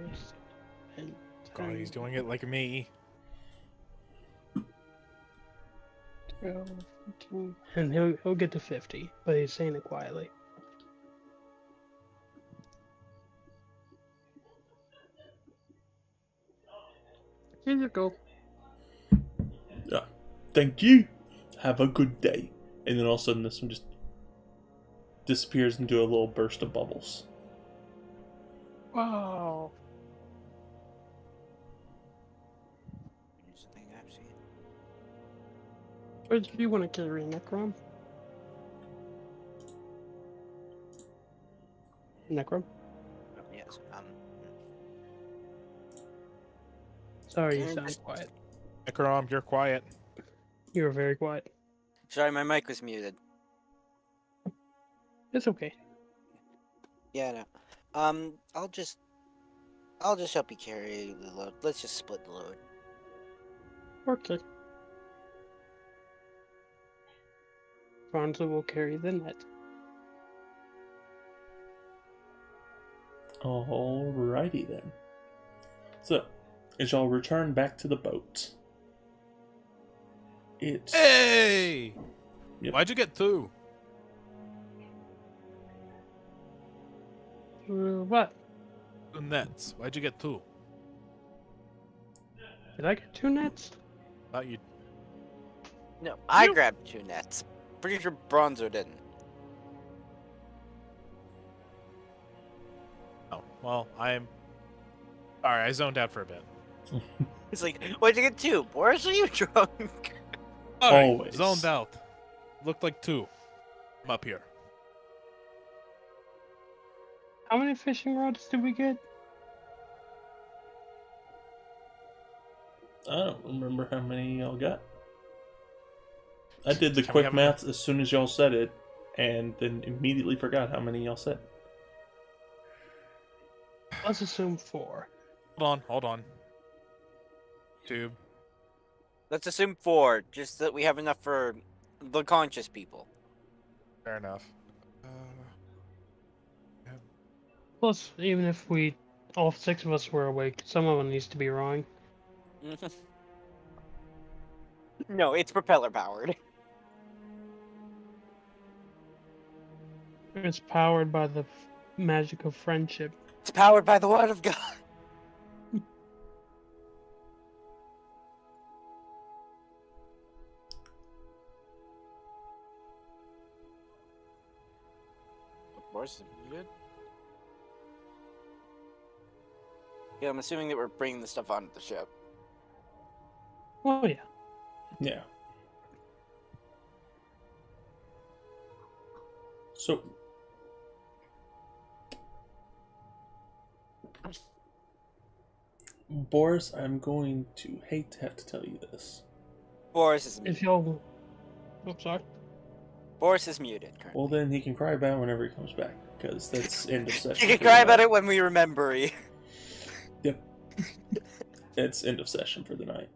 7,
God, he's doing it like me.
12, 14, and he'll get to 50, but he's saying it quietly. Here you go.
Thank you. Have a good day. And then all of a sudden, this one just disappears into a little burst of bubbles.
Wow. Where do you want to carry Necrom? Necrom?
Yes.
Sorry, you sound quiet.
Necrom, you're quiet.
You were very quiet.
Sorry, my mic was muted.
It's okay.
Yeah, no. I'll just help you carry the load. Let's just split the load.
Okay. Bronzo will carry the net.
Alrighty then. So, as y'all return back to the boat, it's...
Hey!
Yep.
Why'd you get two?
What?
Two nets. Why'd you get two?
Did I get 2 nets?
Thought you.
No, I grabbed 2 nets. Pretty sure Bronzo didn't.
Oh, well, I'm. Alright, I zoned out for a bit.
It's like, why'd you get 2? Boris, are you drunk?
Alright,
Always.
zoned out. Looked like 2. I'm up here.
How many fishing rods did we get?
I don't remember how many y'all got. I did the
Can we
quick
have
math as soon as y'all said it, and then immediately forgot how many y'all said.
Let's assume 4.
Hold on. Tube.
Let's assume 4, just that we have enough for the conscious people.
Fair enough.
Plus, even if all 6 of us were awake, some of them needs to be rowing.
No, it's propeller powered.
It's powered by the magic of friendship.
It's powered by the word of God. Boris, you good? Yeah, I'm assuming that we're bringing the stuff onto the ship.
Oh yeah.
Yeah. So, Boris, I'm going to hate to have to tell you this.
Boris is
If
muted.
y'all... Oh, sorry.
Boris is muted currently.
Well, then he can cry about it whenever he comes back, because that's end of session.
You can
for
cry
the
about
night.
it when we remember you.
Yep. It's end of session for the night.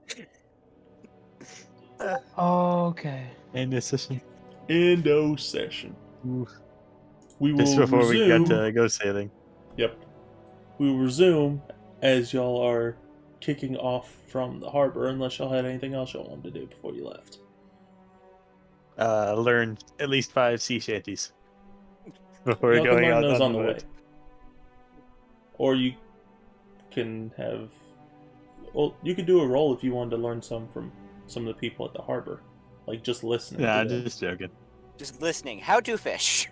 Okay.
End this session.
End of session. We will
Just before
resume.
we got to go sailing.
Yep. We will resume as y'all are kicking off from the harbor, unless y'all had anything else y'all wanted to do before you left.
Learn at least 5 sea shanties before
Y'all can
going
learn
out
those
on
on the way.
boat.
Or you can have... Well, you could do a roll if you wanted to learn some from some of the people at the harbor. Like, just listening.
Nah,
to them.
just joking.
Just listening. How to fish.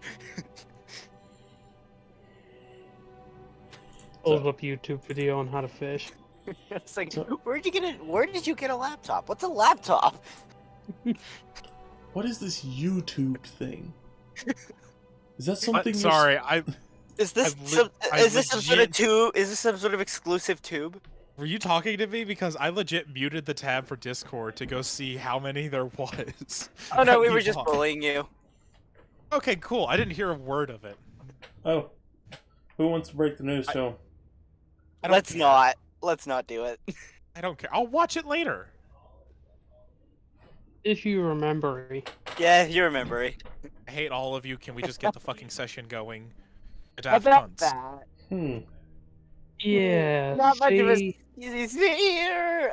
Hold up YouTube video on how to fish.
It's like,
So-
where did you get a laptop? What's a laptop?
What is this YouTube thing? Is that something? you're-
Sorry, I.
Is this
I
is this some sort of
legit-
tube? Is this some sort of exclusive tube?
Were you talking to me? Because I legit muted the tab for Discord to go see how many there was.
Oh no,
that
we were just
bought.
bullying you.
Okay, cool. I didn't hear a word of it.
Oh, who wants to break the news to him?
I don't
Let's
care.
not. Let's not do it.
I don't care. I'll watch it later.
If you remember.
Yeah, you remember.
I hate all of you. Can we just get the fucking session going? Daft
About
cunts.
that.
Yeah.
Not much of a
see,
here.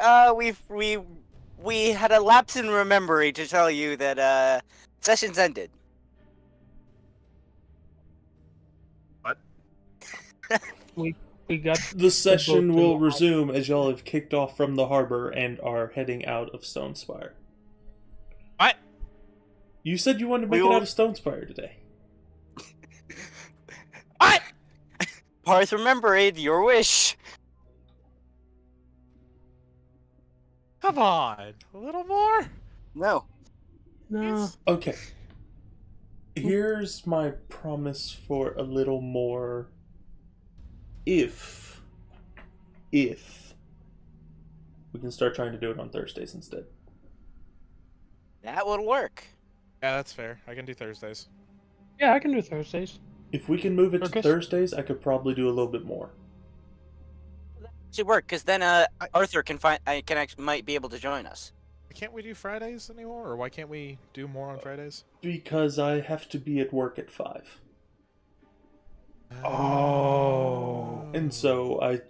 We had a lapse in memory to tell you that sessions ended.
What?
we got
The session
boat
will
to-
resume as y'all have kicked off from the harbor and are heading out of Stonespire.
What?
You said you wanted to make
We
it
will-
out of Stonespire today.
What? Parth, remember it. Your wish.
Come on, a little more.
No.
No.
Okay. Here's my promise for a little more. If we can start trying to do it on Thursdays instead.
That would work.
Yeah, that's fair. I can do Thursdays.
Yeah, I can do Thursdays.
If we can move it to
Okay.
Thursdays, I could probably do a little bit more.
Should work, because then Arthur might be able to join us.
Can't we do Fridays anymore, or why can't we do more on Fridays?
Because I have to be at work at 5.
Oh.
And so I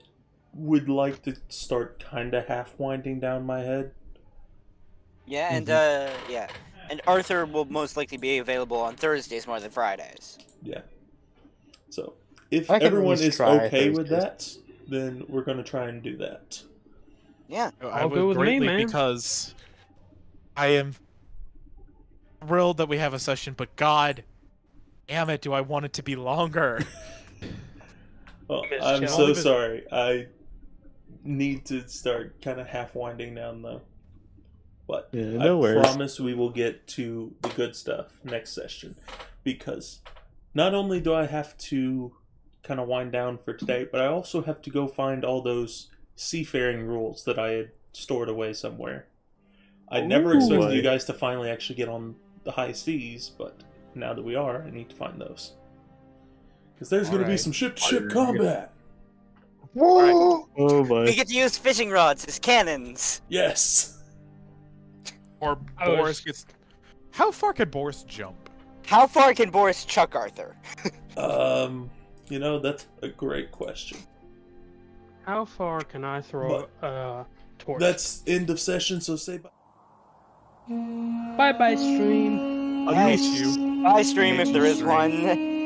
would like to start kind of half winding down my head.
Yeah, and yeah, and Arthur will most likely be available on Thursdays more than Fridays.
Yeah. So if
I can at
everyone
least
is
try
okay with
Thursdays.
that, then we're going to try and do that.
Yeah.
I
All
would
good with me,
greatly
man.
because I am thrilled that we have a session, but god damn it, do I want it to be longer?
Well,
Miss
I'm
Shell.
so sorry. I need to start kind of half winding down though. But
Yeah, no
I
worries.
promise we will get to the good stuff next session. Because not only do I have to kind of wind down for today, but I also have to go find all those seafaring rules that I had stored away somewhere. I never expected you guys to finally actually get on the high seas, but now that we are, I need to find those. Because there's going to be
Alright.
some ship-to-ship combat.
Oh
We
my!
get to use fishing rods as cannons.
Yes.
Or
I was-
Boris gets. How far can Boris jump?
How far can Boris chuck Arthur?
That's a great question.
How far can I throw a torch?
That's end of session, so say bye.
Bye bye, stream.
I miss you.
Bye, stream if there is one.